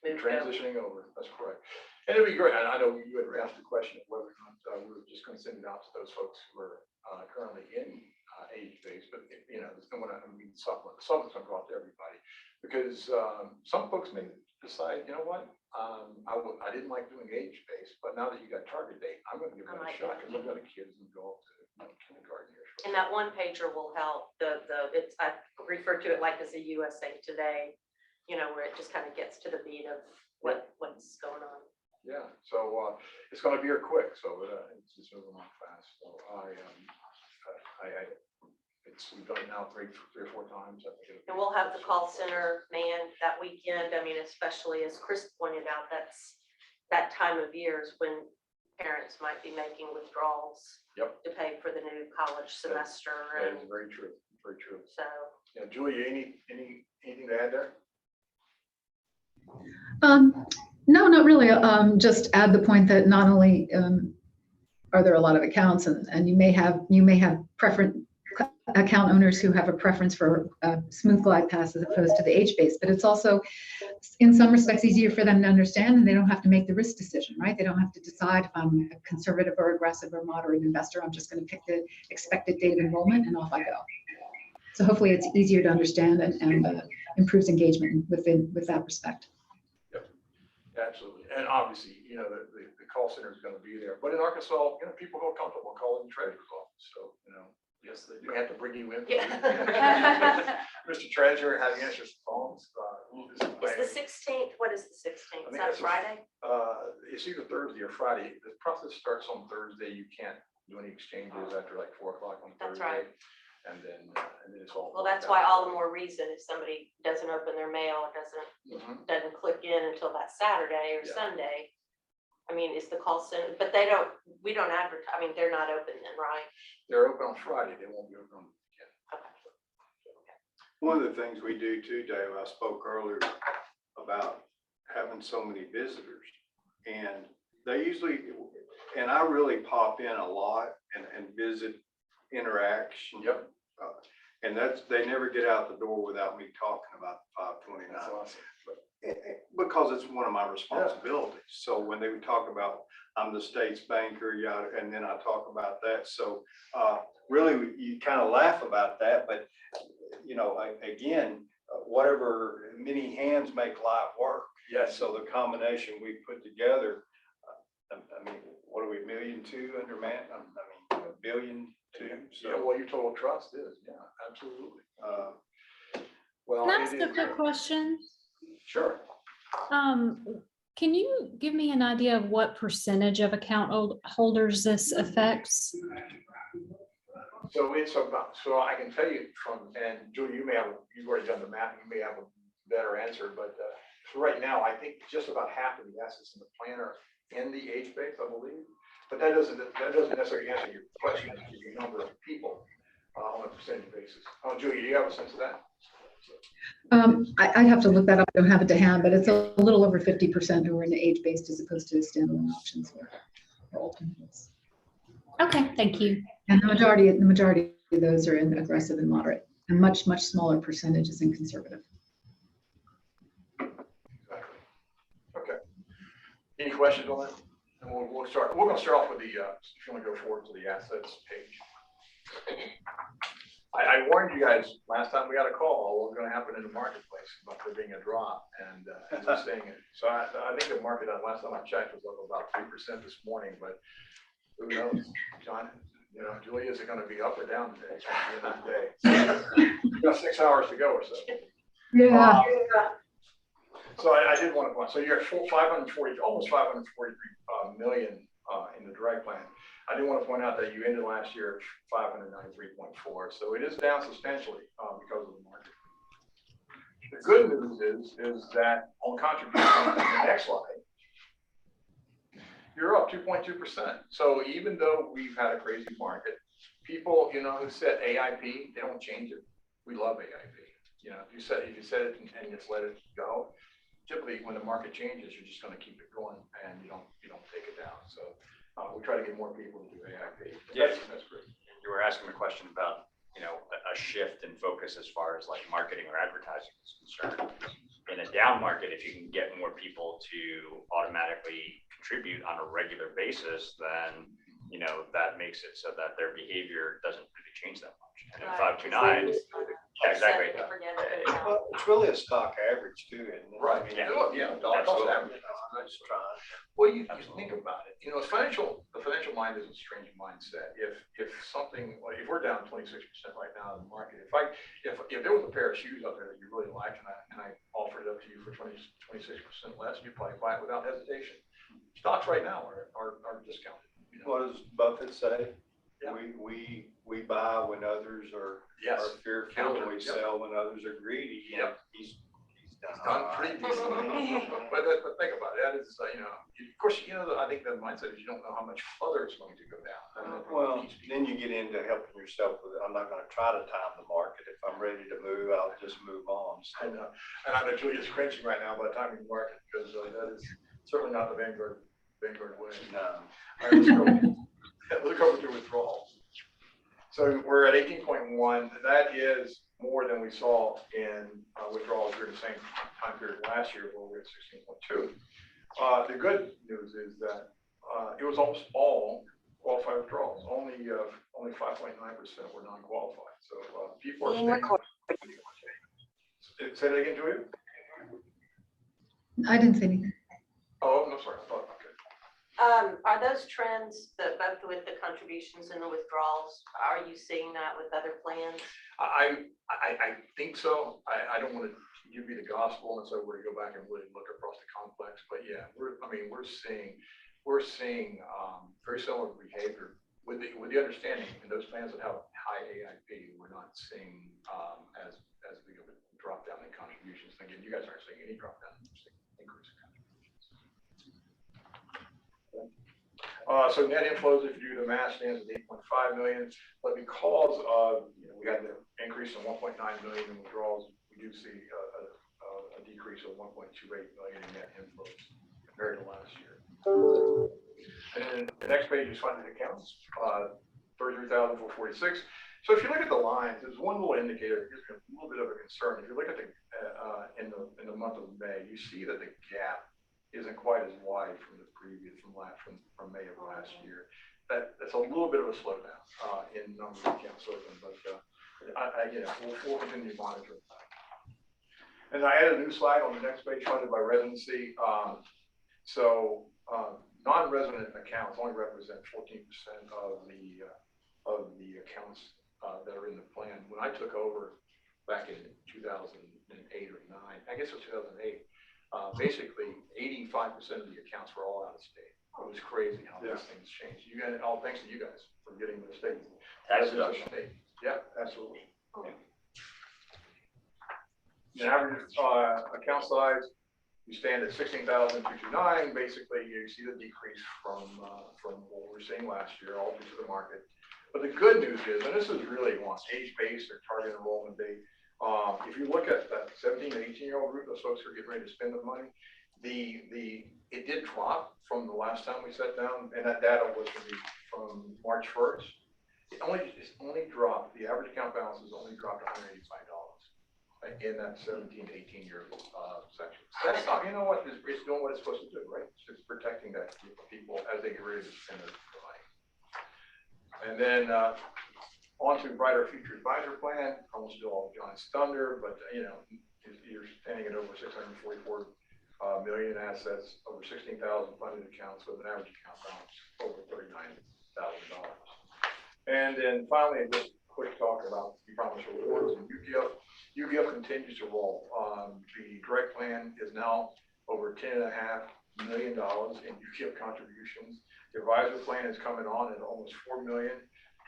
Speaker 4: moved over.
Speaker 8: Transitioning over, that's correct. And it'd be great, and I know you had asked the question of whether or not we were just gonna send it out to those folks who are currently in age-based, but you know, when I mean supplement's gonna go out to everybody. Because some folks may decide, you know what, I didn't like doing age-based, but now that you got target date, I'm gonna give that a shot, because I've got kids who go up to kindergarten here.
Speaker 4: And that one pager will help I refer to it like as a USA Today, you know, where it just kind of gets to the beat of what's going on.
Speaker 8: Yeah, so it's gonna be here quick, so it's just moving along fast. So we've done it now three or four times. I think
Speaker 4: And we'll have the call center manned that weekend. I mean, especially as Chris pointed out, that's that time of year is when parents might be making withdrawals.
Speaker 8: Yep.
Speaker 4: To pay for the new college semester.
Speaker 8: That
Speaker 4: And
Speaker 8: is very true, very true.
Speaker 4: so,
Speaker 8: Yeah, Julia, anything to add there?
Speaker 10: No, not really. Just add the point that not only are there a lot of accounts, and you may have preference account owners who have a preference for smooth glide paths as opposed to the age-based, but it's also in some respects easier for them to understand, and they don't have to make the risk decision, right? They don't have to decide if I'm a conservative or aggressive or moderate investor. I'm just going to pick the expected date of enrollment and off I go. So hopefully it's easier to understand and improves engagement with that respect.
Speaker 8: Absolutely, and obviously, you know, the call center is going to be there, but in Arkansas, you know, people feel comfortable calling the treasurer's office, so, you know, yes, they do have to bring you in.
Speaker 4: yeah.
Speaker 8: Mr. Treasurer, how do you answer some phones?
Speaker 4: Is the 16th, what is the 16th? Is
Speaker 8: I think
Speaker 4: that a
Speaker 8: that's
Speaker 4: Friday?
Speaker 8: It's either Thursday or Friday. The process starts on Thursday. You can't do any exchanges after like 4 o'clock on
Speaker 4: That's
Speaker 8: Thursday.
Speaker 4: right.
Speaker 8: And then it's all.
Speaker 4: Well, that's why all the more reason if somebody doesn't open their mail or
Speaker 8: Mhm.
Speaker 4: doesn't click in until that Saturday or
Speaker 8: Yeah.
Speaker 4: Sunday. I mean, it's the call center, but we don't advertise, I mean, they're not open then, right?
Speaker 8: They're open on Friday. They won't be open on the weekend.
Speaker 4: Okay.
Speaker 1: One of the things we do too, Dave, I spoke earlier about having so many visitors. And they usually, and I really pop in a lot and visit interaction.
Speaker 8: Yep.
Speaker 1: And they never get out the door without me talking about the 529.
Speaker 8: That's awesome.
Speaker 1: Because it's one of my responsibilities. So when they would talk about, I'm the state's banker, and then I talk about that. So really, you kind of laugh about that, but you know, again, whatever, many hands make light work.
Speaker 8: Yes.
Speaker 1: So the combination we put together, I mean, what are we, 1.2 million under man? I mean, 1.2 billion.
Speaker 8: Yeah,
Speaker 1: So,
Speaker 8: well, your total trust is, yeah, absolutely. Well,
Speaker 11: Can I
Speaker 8: it
Speaker 11: ask a
Speaker 8: is
Speaker 11: quick question?
Speaker 8: Sure.
Speaker 11: Can you give me an idea of what percentage of account holders this affects?
Speaker 8: So it's about, so I can tell you and Julie, you've already done the math, you may have a better answer, but so right now, I think just about half of the assets in the planner in the age base, I believe. But that doesn't necessarily answer your question as to the number of people on a percentage basis. Julie, do you have a sense of that?
Speaker 10: I'd have to look that up. I don't have it to hand, but it's a little over 50% who are in the age-based as opposed to standalone options or alternatives.
Speaker 11: Okay, thank you.
Speaker 10: And the majority of those are in aggressive and moderate, and much smaller percentages in conservative.
Speaker 8: Exactly. Okay. Any questions on that? And we'll start. We're going to start off with the, if you want to go forward to the assets page. I warned you guys last time we got a call, what was going to happen in the marketplace about there being a drop, and as I'm saying it. So I think the market last time I checked was up about 3% this morning, but who knows? John, You know, Julie, is it gonna be up or down today? It's gonna be a good day. We've got 6 hours to go or so.
Speaker 10: Yeah.
Speaker 8: So I did want to point, so you're at 540, almost 543 million in the direct plan. I did want to point out that you ended last year at 593.4, so it is down substantially because of the market. The good news is that on contribution, on the next slide, you're up 2.2%. So even though we've had a crazy market, people, you know, who said AIP, they don't change it. We love AIP. You know, if you said it and just let it go, typically when the market changes, you're just going to keep it going and you don't take it down. So we try to get more people to do AIP.
Speaker 12: Yes.
Speaker 8: That's great.
Speaker 12: You were asking a question about, a shift in focus as far as like marketing or advertising is concerned. In a down market, if you can get more people to automatically contribute on a regular basis, then, that makes it so that their behavior doesn't really change that much. And in 529, yeah, exactly.
Speaker 1: Well, it's really a stock average too, isn't it?
Speaker 8: Right.
Speaker 1: I mean,
Speaker 8: Yeah. Dollar cost average.
Speaker 1: I'm just trying.
Speaker 8: Well, you think about it, the financial mind is a strange mindset. If something, like if we're down 26% right now in the market, if there was a pair of shoes out there that you really liked and I offered it up to you for 26% less, you'd probably buy it without hesitation. Stocks right now are discounted.
Speaker 1: What does Buffett say?
Speaker 8: Yeah.
Speaker 1: We buy when others are fearful, and we sell when others are greedy.
Speaker 8: Yep.
Speaker 1: He's
Speaker 8: Done pretty decently. But think about it. That is, of course, I think the mindset is you don't know how much further it's going to go down.
Speaker 1: Well, then you get into helping yourself with it. I'm not going to try to time the market. If I'm ready to move, I'll just move on. So.
Speaker 8: And I know Julia's cringing right now by timing the market because that is certainly not the Vanguard way.
Speaker 1: No.
Speaker 8: All right, let's go through withdrawals. So we're at 18.1. That is more than we saw in withdrawals during the same time period last year, where we were at 16.2. The good news is that it was almost all qualified withdrawals. Only 5.9% were non-qualified. So people are staying. Say that again, Julia?
Speaker 10: I didn't say anything.
Speaker 8: Oh, no, sorry. I thought, okay.
Speaker 4: Are those trends that both with the contributions and the withdrawals, are you seeing that with other plans?
Speaker 8: I think so. I don't want to give you the gospel, and so we're going to go back and really look across the complex. But yeah, we're seeing very similar behavior with the understanding in those plans that have high AIP. We're not seeing as big of a drop down in contributions. Again, you guys aren't seeing any drop down. You're seeing increase in contributions. So net inflows, if you do the math, stands at 8.5 million. But because of we had the increase of 1.9 million in withdrawals, we do see a decrease of 1.28 million in net inflows compared to last year. And then the next page is funded accounts, 33,446. So if you look at the lines, there's one little indicator that gives me a little bit of a concern. If you look at the in the month of May, you see that the gap isn't quite as wide from May of last year. That's a little bit of a slowdown in number of accounts open, but we'll continue to monitor that. And I added a new slide on the next page, funded by residency. Non-resident accounts only represent 14% of the accounts that are in the plan. When I took over back in 2008 or 9, I guess it was 2008. Basically, 85% of the accounts were all out of state. It was crazy how these things changed. You guys, all thanks to you guys for getting the state.
Speaker 12: Tax deduction.
Speaker 8: Yeah, absolutely. Yeah. The average account size, you stand at 16,229. Basically, you see the decrease from what we were seeing last year, all due to the market. But the good news is, and this is really one age-based or target enrollment date. If you look at that 17 to 18-year-old group, those folks who are getting ready to spend the money, it did drop from the last time we sat down, and that data was from March 1st. It only dropped, the average account balance has only dropped $185 in that 17 to 18-year section. So that's not, you know what, it's doing what it's supposed to do, right? It's protecting that group of people as they get ready to spend their money. And then on to Brighter Future Advisor Plan, almost still all John's thunder, but you're standing at over 644 million in assets, over 16,000 funded accounts with an average account balance over $39,000. And then finally, just a quick talk about the promise awards and UGIF. UGIF continues to roll. The direct plan is now over $10.5 million in UGIF contributions. The advisor plan is coming on at almost $4 million.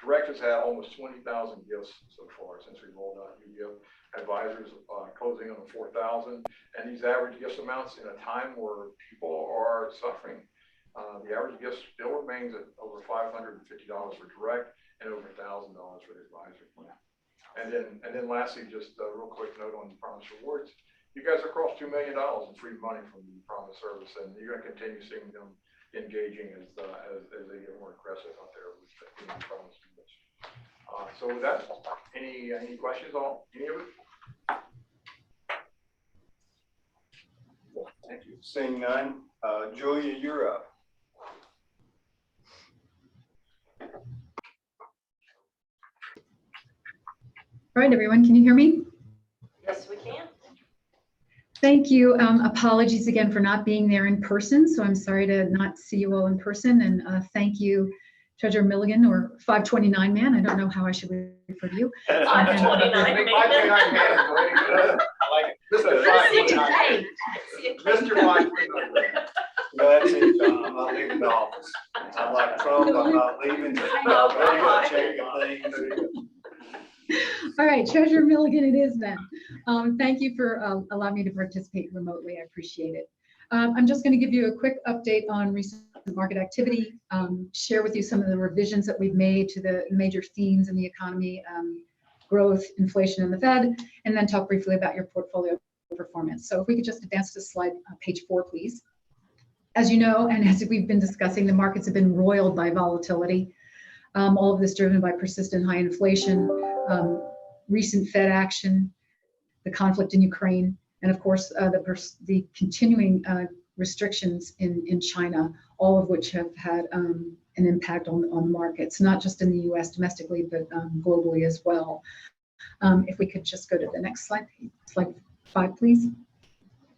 Speaker 8: Direct has had almost 20,000 gifts so far since we rolled out UGIF. Advisors closing on 4,000, and these average gift amounts in a time where people are suffering. The average gift still remains at over $550 for direct and over $1,000 for the advisor plan. And then lastly, just a real quick note on the Promise Rewards. You guys have crossed $2 million in free money from the Promise service, and you're going to continue seeing them engaging as they get more aggressive out there with the Promise members. So with that, any questions on any of it?
Speaker 1: Thank you. Seeing none, Julia, you're up.
Speaker 10: All right, everyone, can you hear me?
Speaker 4: Yes, we can.
Speaker 10: Thank you. Apologies again for not being there in person. So I'm sorry to not see you all in person. And thank you, Treasurer Milligan, or 529 man. I don't know how I should refer to you.
Speaker 4: 529 man.
Speaker 8: I like it. Mr. 529. Mr. 529.
Speaker 1: That's it, John. I'm not leaving the office. I'm like Trump, I'm not leaving.
Speaker 4: No, come on.
Speaker 1: Checking things.
Speaker 10: All right, Treasurer Milligan, it is then. Thank you for allowing me to participate remotely. I appreciate it. I'm just going to give you a quick update on recent market activity, share with you some of the revisions that we've made to the major themes in the economy, growth, inflation, and the Fed, and then talk briefly about your portfolio performance. So if we could just advance to slide page 4, please. As you know, and as we've been discussing, the markets have been roiled by volatility. All of this driven by persistent high inflation, recent Fed action, the conflict in Ukraine, and of course, the continuing restrictions in China, all of which have had an impact on markets, not just in the US domestically, but globally as well. If we could just go to the next slide, slide 5, please.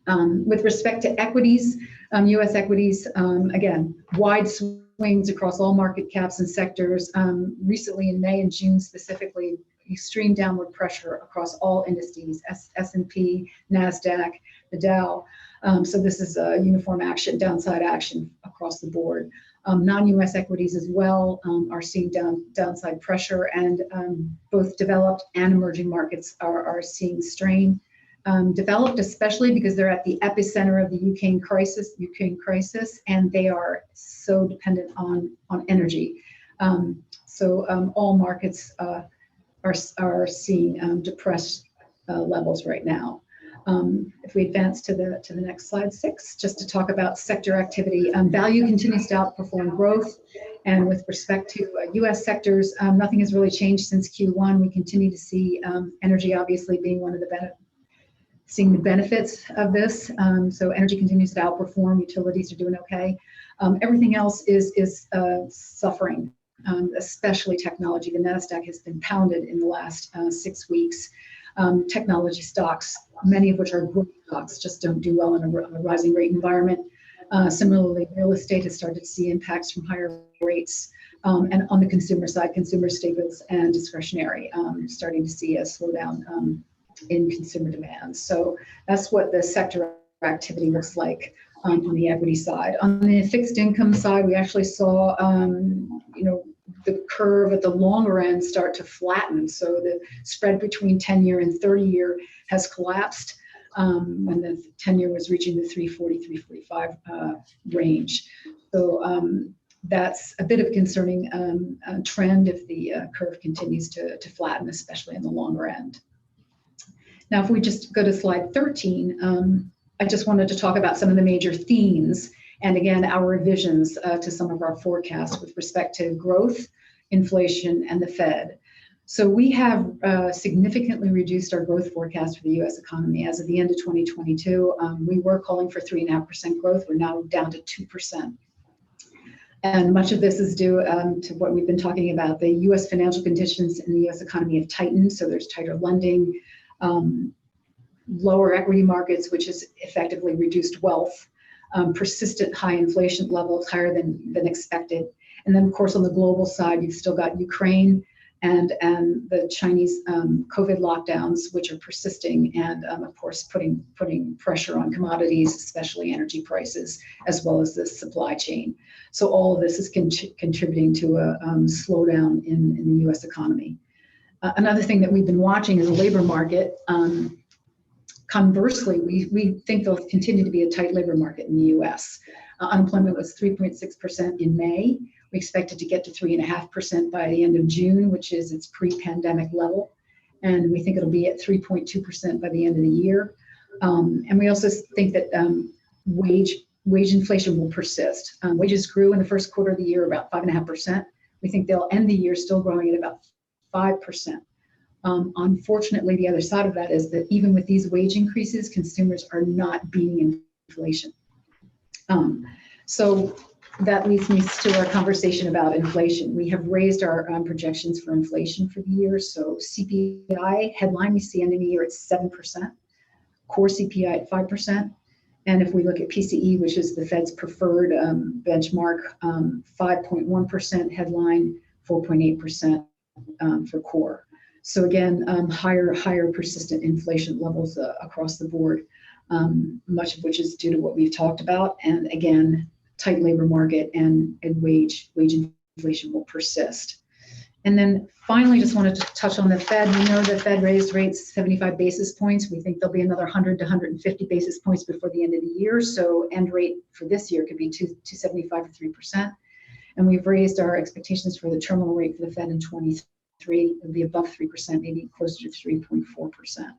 Speaker 10: With respect to equities, US equities, again, wide swings across all market caps and sectors. Recently in May and June specifically, extreme downward pressure across all indices, S&P, NASDAQ, the Dow. So this is a uniform action, downside action across the board. Non-US equities as well are seeing downside pressure, and both developed and emerging markets are seeing strain. Developed especially because they're at the epicenter of the Ukraine crisis, and they are so dependent on energy. So all markets are seeing depressed levels right now. If we advance to the next slide 6, just to talk about sector activity, value continues to outperform growth. And with respect to US sectors, nothing has really changed since Q1. We continue to see energy obviously being one of the seeing the benefits of this. So energy continues to outperform, utilities are doing okay. Everything else is suffering, especially technology. The NASDAQ has been pounded in the last 6 weeks. Technology stocks, many of which are growth stocks, just don't do well in a rising rate environment. Similarly, real estate has started to see impacts from higher rates. And on the consumer side, consumer staples and discretionary, starting to see a slowdown in consumer demand. So that's what the sector activity looks like on the equity side. On the fixed income side, we actually saw, the curve at the longer end start to flatten. So the spread between 10-year and 30-year has collapsed when the 10-year was reaching the 340, 345 range. So that's a bit of a concerning trend if the curve continues to flatten, especially in the longer end. Now, if we just go to slide 13, I just wanted to talk about some of the major themes, and again, our revisions to some of our forecasts with respect to growth, inflation, and the Fed. So we have significantly reduced our growth forecast for the US economy. As of the end of 2022, we were calling for 3.5% growth. We're now down to 2%. And much of this is due to what we've been talking about. The US financial conditions in the US economy have tightened, so there's tighter lending, lower equity markets, which has effectively reduced wealth, persistent high inflation levels, higher than expected, And then, of course, on the global side, you've still got Ukraine and the Chinese COVID lockdowns, which are persisting and, of course, putting pressure on commodities, especially energy prices, as well as the supply chain. So all of this is contributing to a slowdown in the U.S. economy. Another thing that we've been watching is the labor market. Conversely, we think there'll continue to be a tight labor market in the U.S. Unemployment was 3.6% in May. We expect it to get to 3.5% by the end of June, which is its pre-pandemic level. And we think it'll be at 3.2% by the end of the year. And we also think that wage inflation will persist. Wages grew in the first quarter of the year about 5.5%. We think they'll end the year still growing at about 5%. Unfortunately, the other side of that is that even with these wage increases, consumers are not beating inflation. So that leads me to our conversation about inflation. We have raised our projections for inflation for the year. So CPI headline, we see ending the year at 7%, core CPI at 5%. And if we look at PCE, which is the Fed's preferred benchmark, 5.1% headline, 4.8% for core. So again, higher persistent inflation levels across the board, much of which is due to what we've talked about. And again, tight labor market and wage inflation will persist. And then finally, just wanted to touch on the Fed. We know the Fed raised rates 75 basis points. We think there'll be another 100 to 150 basis points before the end of the year. So end rate for this year could be 2.75 to 3%. And we've raised our expectations for the terminal rate for the Fed in 23. It'll be above 3%, maybe closer to 3.4%.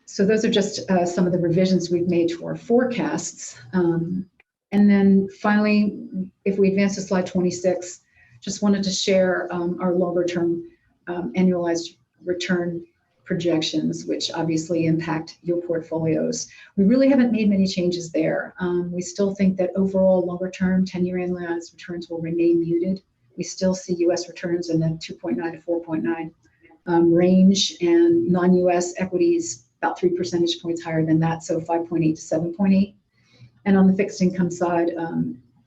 Speaker 10: So those are just some of the revisions we've made to our forecasts. And then finally, if we advance to slide 26, just wanted to share our longer term annualized return projections, which obviously impact your portfolios. We really haven't made many changes there. We still think that overall longer term 10-year annualized returns will remain muted. We still see US returns in the 2.9 to 4.9 range, and non-US equities about 3 percentage points higher than that, so 5.8 to 7.8. And on the fixed income side,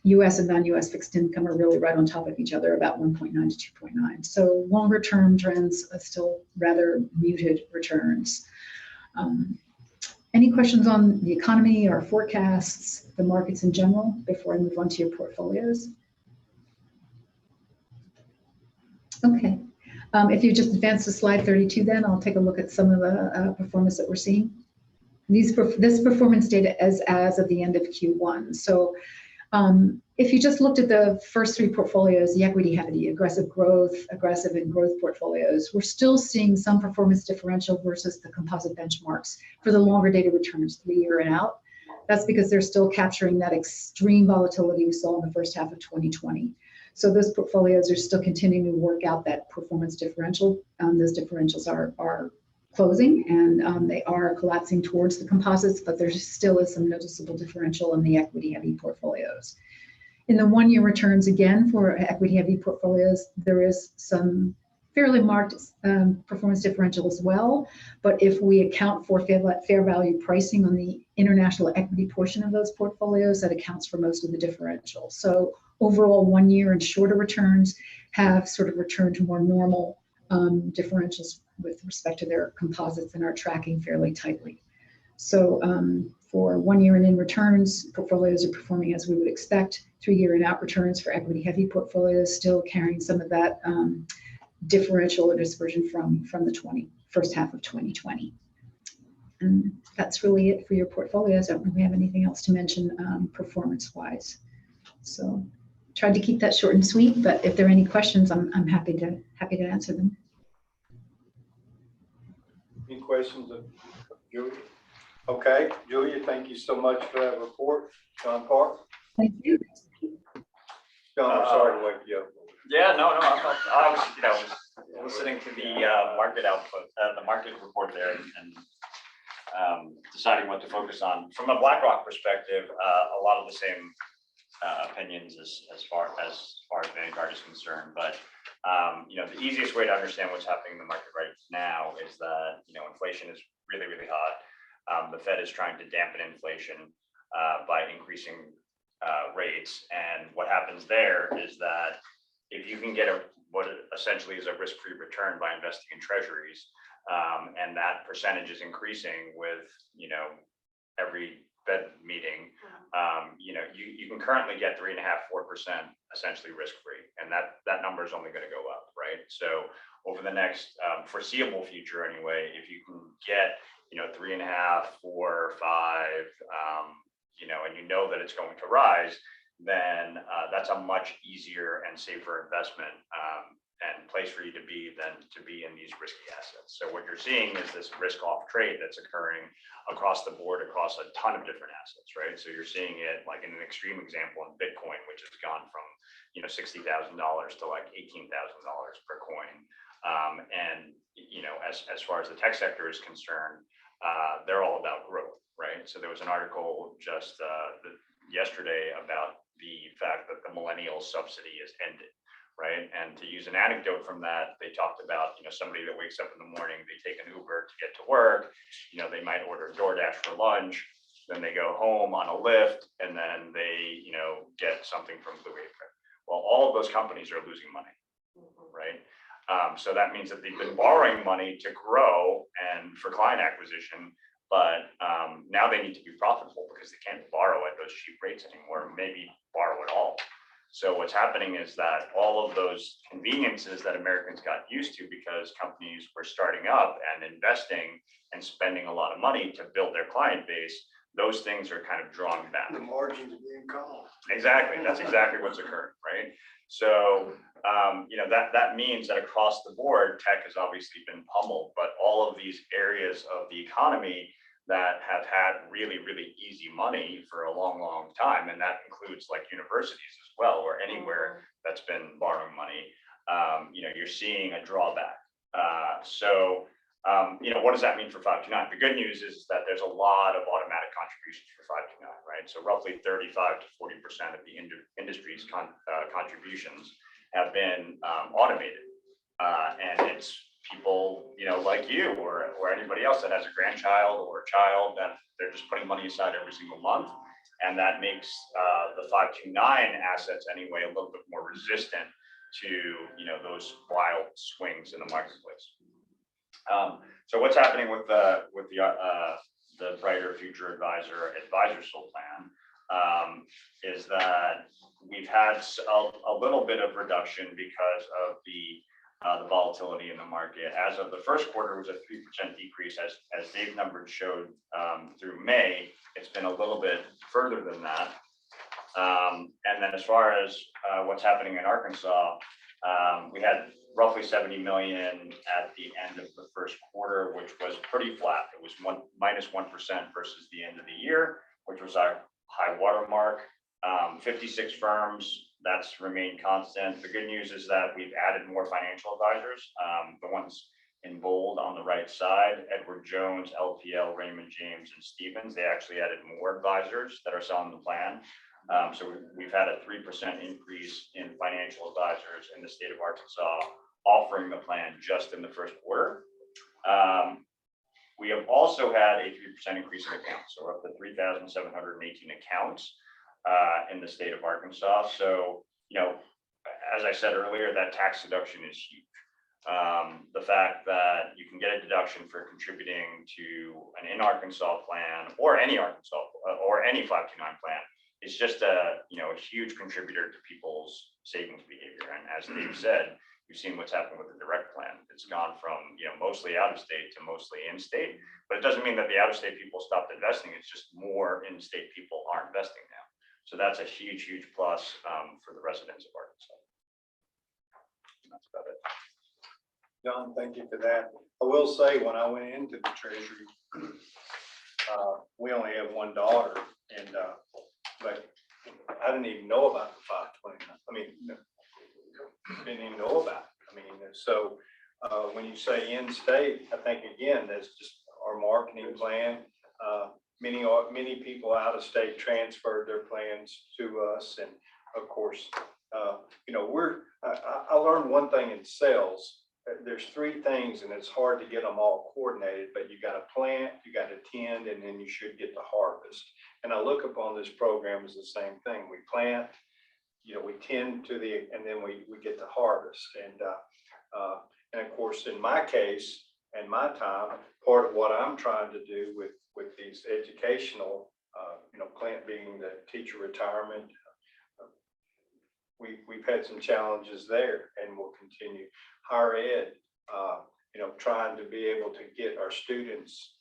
Speaker 10: US and non-US fixed income are really right on top of each other, about 1.9 to 2.9. So longer term trends are still rather muted returns. Any questions on the economy or forecasts, the markets in general, before I move on to your portfolios? Okay. If you just advance to slide 32, then I'll take a look at some of the performance that we're seeing. This performance data is as of the end of Q1. So if you just looked at the first three portfolios, the equity heavy, aggressive and growth portfolios, we're still seeing some performance differential versus the composite benchmarks for the longer dated returns, 3 year and out. That's because they're still capturing that extreme volatility we saw in the first half of 2020. So those portfolios are still continuing to work out that performance differential. Those differentials are closing and they are collapsing towards the composites, but there still is some noticeable differential in the equity heavy portfolios. In the 1 year returns, again, for equity heavy portfolios, there is some fairly marked performance differential as well. But if we account for fair value pricing on the international equity portion of those portfolios, that accounts for most of the differential. So overall 1 year and shorter returns have sort of returned to more normal differentials with respect to their composites and are tracking fairly tightly. So for 1 year and in returns, portfolios are performing as we would expect. 3 year and out returns for equity heavy portfolios still carrying some of that differential or dispersion from the first half of 2020. And that's really it for your portfolios. I don't think we have anything else to mention performance wise. So tried to keep that short and sweet, but if there are any questions, I'm happy to answer them.
Speaker 1: Any questions of Julia? Okay, Julia, thank you so much for that report. John Park?
Speaker 10: Thank you.
Speaker 1: John, I'm sorry to wake you up.
Speaker 12: Yeah, no, I was, listening to the market output, the market report there, and deciding what to focus on. From a BlackRock perspective, a lot of the same opinions as far as Vanguard is concerned, but the easiest way to understand what's happening in the market right now is that inflation is really hot. The Fed is trying to dampen inflation by increasing rates. And what happens there is that if you can get what essentially is a risk-free return by investing in treasuries, and that percentage is increasing with, every Fed meeting, you can currently get 3.5%, 4% essentially risk-free. And that number is only going to go up, right? So over the next foreseeable future anyway, if you can get, 3.5%, 4%, 5%, and you know that it's going to rise, then that's a much easier and safer investment and place for you to be than to be in these risky assets. So what you're seeing is this risk off trade that's occurring across the board, across a ton of different assets, right? So you're seeing it like in an extreme example in Bitcoin, which has gone from, $60,000 to like $18,000 per coin. And, as far as the tech sector is concerned, they're all about growth, right? So there was an article just yesterday about the fact that the millennial subsidy is ended. Right. And to use an anecdote from that, they talked about, somebody that wakes up in the morning, they take an Uber to get to work, they might order DoorDash for lunch, then they go home on a Lyft, and then they, get something from Blue Apron. Well, all of those companies are losing money, right? So that means that they've been borrowing money to grow and for client acquisition, but now they need to be profitable because they can't borrow at those cheap rates anymore, maybe borrow at all. So what's happening is that all of those conveniences that Americans got used to because companies were starting up and investing and spending a lot of money to build their client base, those things are kind of drawn back.
Speaker 8: The margins are being called.
Speaker 12: Exactly. That's exactly what's occurring, right? So, that means that across the board, tech has obviously been pummeled, but all of these areas of the economy that have had really, really easy money for a long, long time. And that includes like universities as well, or anywhere that's been borrowing money, you're seeing a drawback. What does that mean for 529? The good news is that there's a lot of automatic contributions for 529, right? So roughly 35 to 40% of the industry's contributions have been automated. And it's people, like you or anybody else that has a grandchild or a child that they're just putting money aside every single month. And that makes the 529 assets anyway a little bit more resistant to, those wild swings in the marketplace. So what's happening with the Brighter Future Advisor Soul Plan is that we've had a little bit of reduction because of the volatility in the market. As of the first quarter, it was a 3% decrease. As Dave numbers showed through May, it's been a little bit further than that. And then as far as what's happening in Arkansas, we had roughly 70 million at the end of the first quarter, which was pretty flat. It was minus 1% versus the end of the year, which was our high water mark. 56 firms. That's remained constant. The good news is that we've added more financial advisors. The ones in bold on the right side, Edward Jones, LPL, Raymond James, and Stephens, they actually added more advisors that are selling the plan. So we've had a 3% increase in financial advisors in the state of Arkansas offering the plan just in the first quarter. We have also had a 3% increase in accounts. So we're up to 3,718 accounts in the state of Arkansas. So, as I said earlier, that tax deduction is huge. The fact that you can get a deduction for contributing to an in Arkansas plan or any Arkansas or any 529 plan is just a huge contributor to people's savings behavior. And as Dave said, you've seen what's happened with the direct plan. It's gone from mostly out of state to mostly in state, but it doesn't mean that the out of state people stopped investing. It's just more in state people are investing now. So that's a huge, huge plus for the residents of Arkansas. And that's about it.
Speaker 1: John, thank you for that. I will say, when I went into the Treasury, we only have one daughter, and but I didn't even know about the 529. I mean, didn't even know about it. I mean, so when you say in-state, I think again, that's just our marketing plan. Many people out of state transferred their plans to us, and of course, I learned one thing in sales. There's three things, and it's hard to get them all coordinated, but you got to plant, you got to tend, and then you should get to harvest. And I look upon this program as the same thing. We plant, we tend to and then we get to harvest. And of course, in my case and my time, part of what I'm trying to do with these educational, plant being the teacher retirement, we've had some challenges there and we'll continue. Higher ed, trying to be able to get our students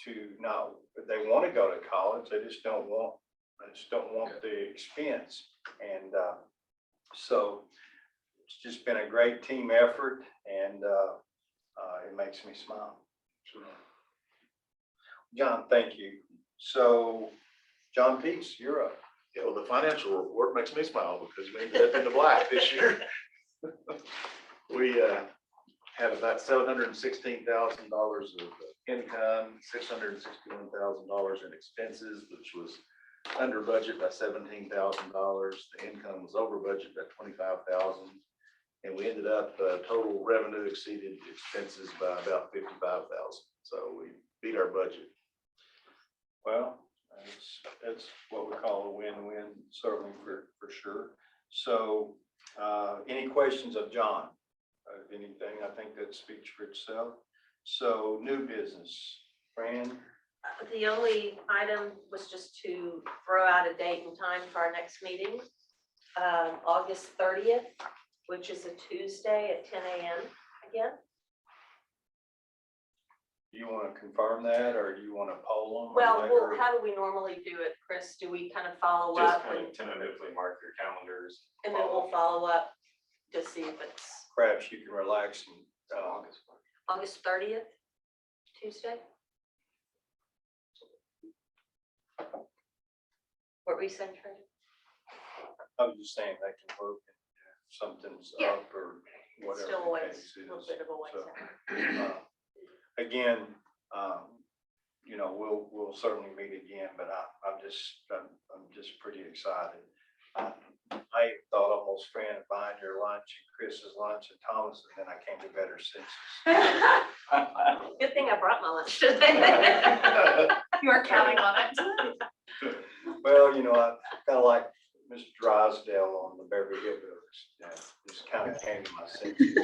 Speaker 1: to they want to go to college, they just don't want the expense. And so it's just been a great team effort, and it makes me smile. John, thank you. So John Peace, you're up.
Speaker 13: Yeah, well, the financial report makes me smile because we ended up in the black this year. We had about $716,000 of income, $661,000 in expenses, which was under budget by $17,000. The income was over budget by $25,000. And we ended up, total revenue exceeded expenses by about $55,000. So we beat our budget.
Speaker 1: Well, that's what we call a win-win, certainly for sure. So any questions of John? Anything? I think that speaks for itself. So new business, Fran?
Speaker 4: The only item was just to throw out a date and time for our next meeting, August 30th, which is a Tuesday at 10 a.m. again.
Speaker 1: Do you want to confirm that, or do you want to poll them?
Speaker 4: Well, how do we normally do it, Chris? Do we kind of follow
Speaker 12: Just
Speaker 4: up
Speaker 12: kind
Speaker 4: and
Speaker 12: of tentatively mark your calendars.
Speaker 4: then we'll follow up to see if it's
Speaker 1: Perhaps you can relax and
Speaker 4: August 30th, Tuesday? What were you saying, Trey?
Speaker 1: I was just saying that can work if something's
Speaker 4: Yeah.
Speaker 1: up or whatever.
Speaker 4: Still
Speaker 1: the
Speaker 4: a ways,
Speaker 1: case
Speaker 4: a little
Speaker 1: is.
Speaker 4: bit of a ways
Speaker 1: So,
Speaker 4: out.
Speaker 1: Again, we'll certainly meet again, but I'm just pretty excited. I thought almost Fran of buying your lunch and Chris's lunch and Thomas, and then I came to better senses.
Speaker 4: Good thing I brought my lunch today.
Speaker 6: You are counting on it.
Speaker 1: Well, I kind of like Mr. Drysdale on the Beverly Hillbillies. Yeah, just kind of came to my senses.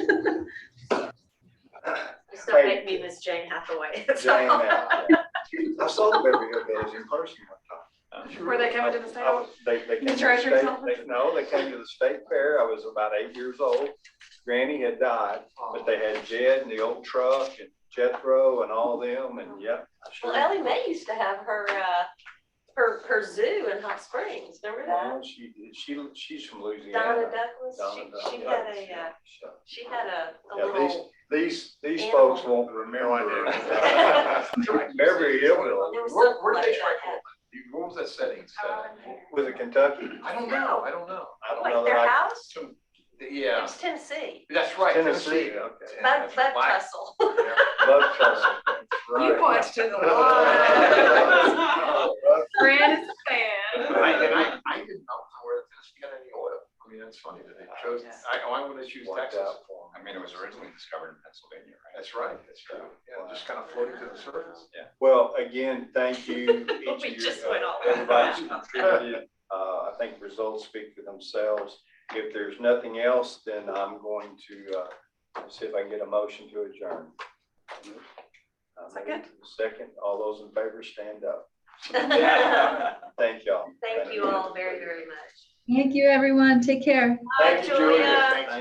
Speaker 4: Just don't make me Miss Jane Hathaway. That's
Speaker 1: Jane,
Speaker 4: all.
Speaker 1: I saw the Beverly Hillbillies in person one time.
Speaker 6: Were they coming to the state?
Speaker 1: They came
Speaker 6: The
Speaker 1: to
Speaker 6: treasurer's
Speaker 1: state-
Speaker 6: office?
Speaker 1: No, they came to the state fair. I was about 8 years old. Granny had died, but they had Jed and the old truck and Jethro and all them, and yep. I sure-
Speaker 4: Well, Ellie Mae used to have her zoo in Hot Springs. Remember that?
Speaker 1: Well, she's from
Speaker 4: Donna
Speaker 1: Louisiana.
Speaker 4: Douglas.
Speaker 1: Donna
Speaker 4: She
Speaker 1: Douglas,
Speaker 4: had
Speaker 1: yeah.
Speaker 4: she had a
Speaker 1: Yeah,
Speaker 4: little.
Speaker 1: these
Speaker 4: animal.
Speaker 1: folks won't remember. Beverly Hillbillies.
Speaker 4: There was
Speaker 8: Where
Speaker 4: something
Speaker 8: did
Speaker 4: like
Speaker 8: they
Speaker 4: that.
Speaker 8: strike gold? What was that setting?
Speaker 1: Was it Kentucky?
Speaker 8: I don't know.
Speaker 1: I don't know
Speaker 4: Wait,
Speaker 1: that
Speaker 4: their
Speaker 1: I.
Speaker 4: house? It
Speaker 8: Yeah,
Speaker 4: was Tennessee.
Speaker 8: that's right.
Speaker 1: Tennessee, okay.
Speaker 4: Bud
Speaker 8: Black-
Speaker 4: Tussle.
Speaker 1: Love Tussle.
Speaker 6: You
Speaker 1: Right.
Speaker 6: watched it a lot. Fran is a fan.
Speaker 8: I didn't know where Tennessee got any oil. I mean, that's funny that they chose, I want to choose
Speaker 1: Watch
Speaker 8: Texas.
Speaker 1: out for 'em.
Speaker 12: I mean, it was originally discovered in Pennsylvania, right?
Speaker 8: That's right, that's true. Yeah, just kind of floating to the surface.
Speaker 1: Well, again, thank you. each
Speaker 4: We
Speaker 1: of you,
Speaker 4: just went all-
Speaker 1: Everybody's contributed. I think results speak for themselves. If there's nothing else, then I'm going to see if I can get a motion to adjourn.
Speaker 6: Second.
Speaker 1: Second, all those in favor, stand up. Thank y'all.
Speaker 4: Thank you all very, very much.
Speaker 10: Thank you, everyone. Take care.
Speaker 1: Thank you,
Speaker 4: Julia.
Speaker 1: Julia. Thank you.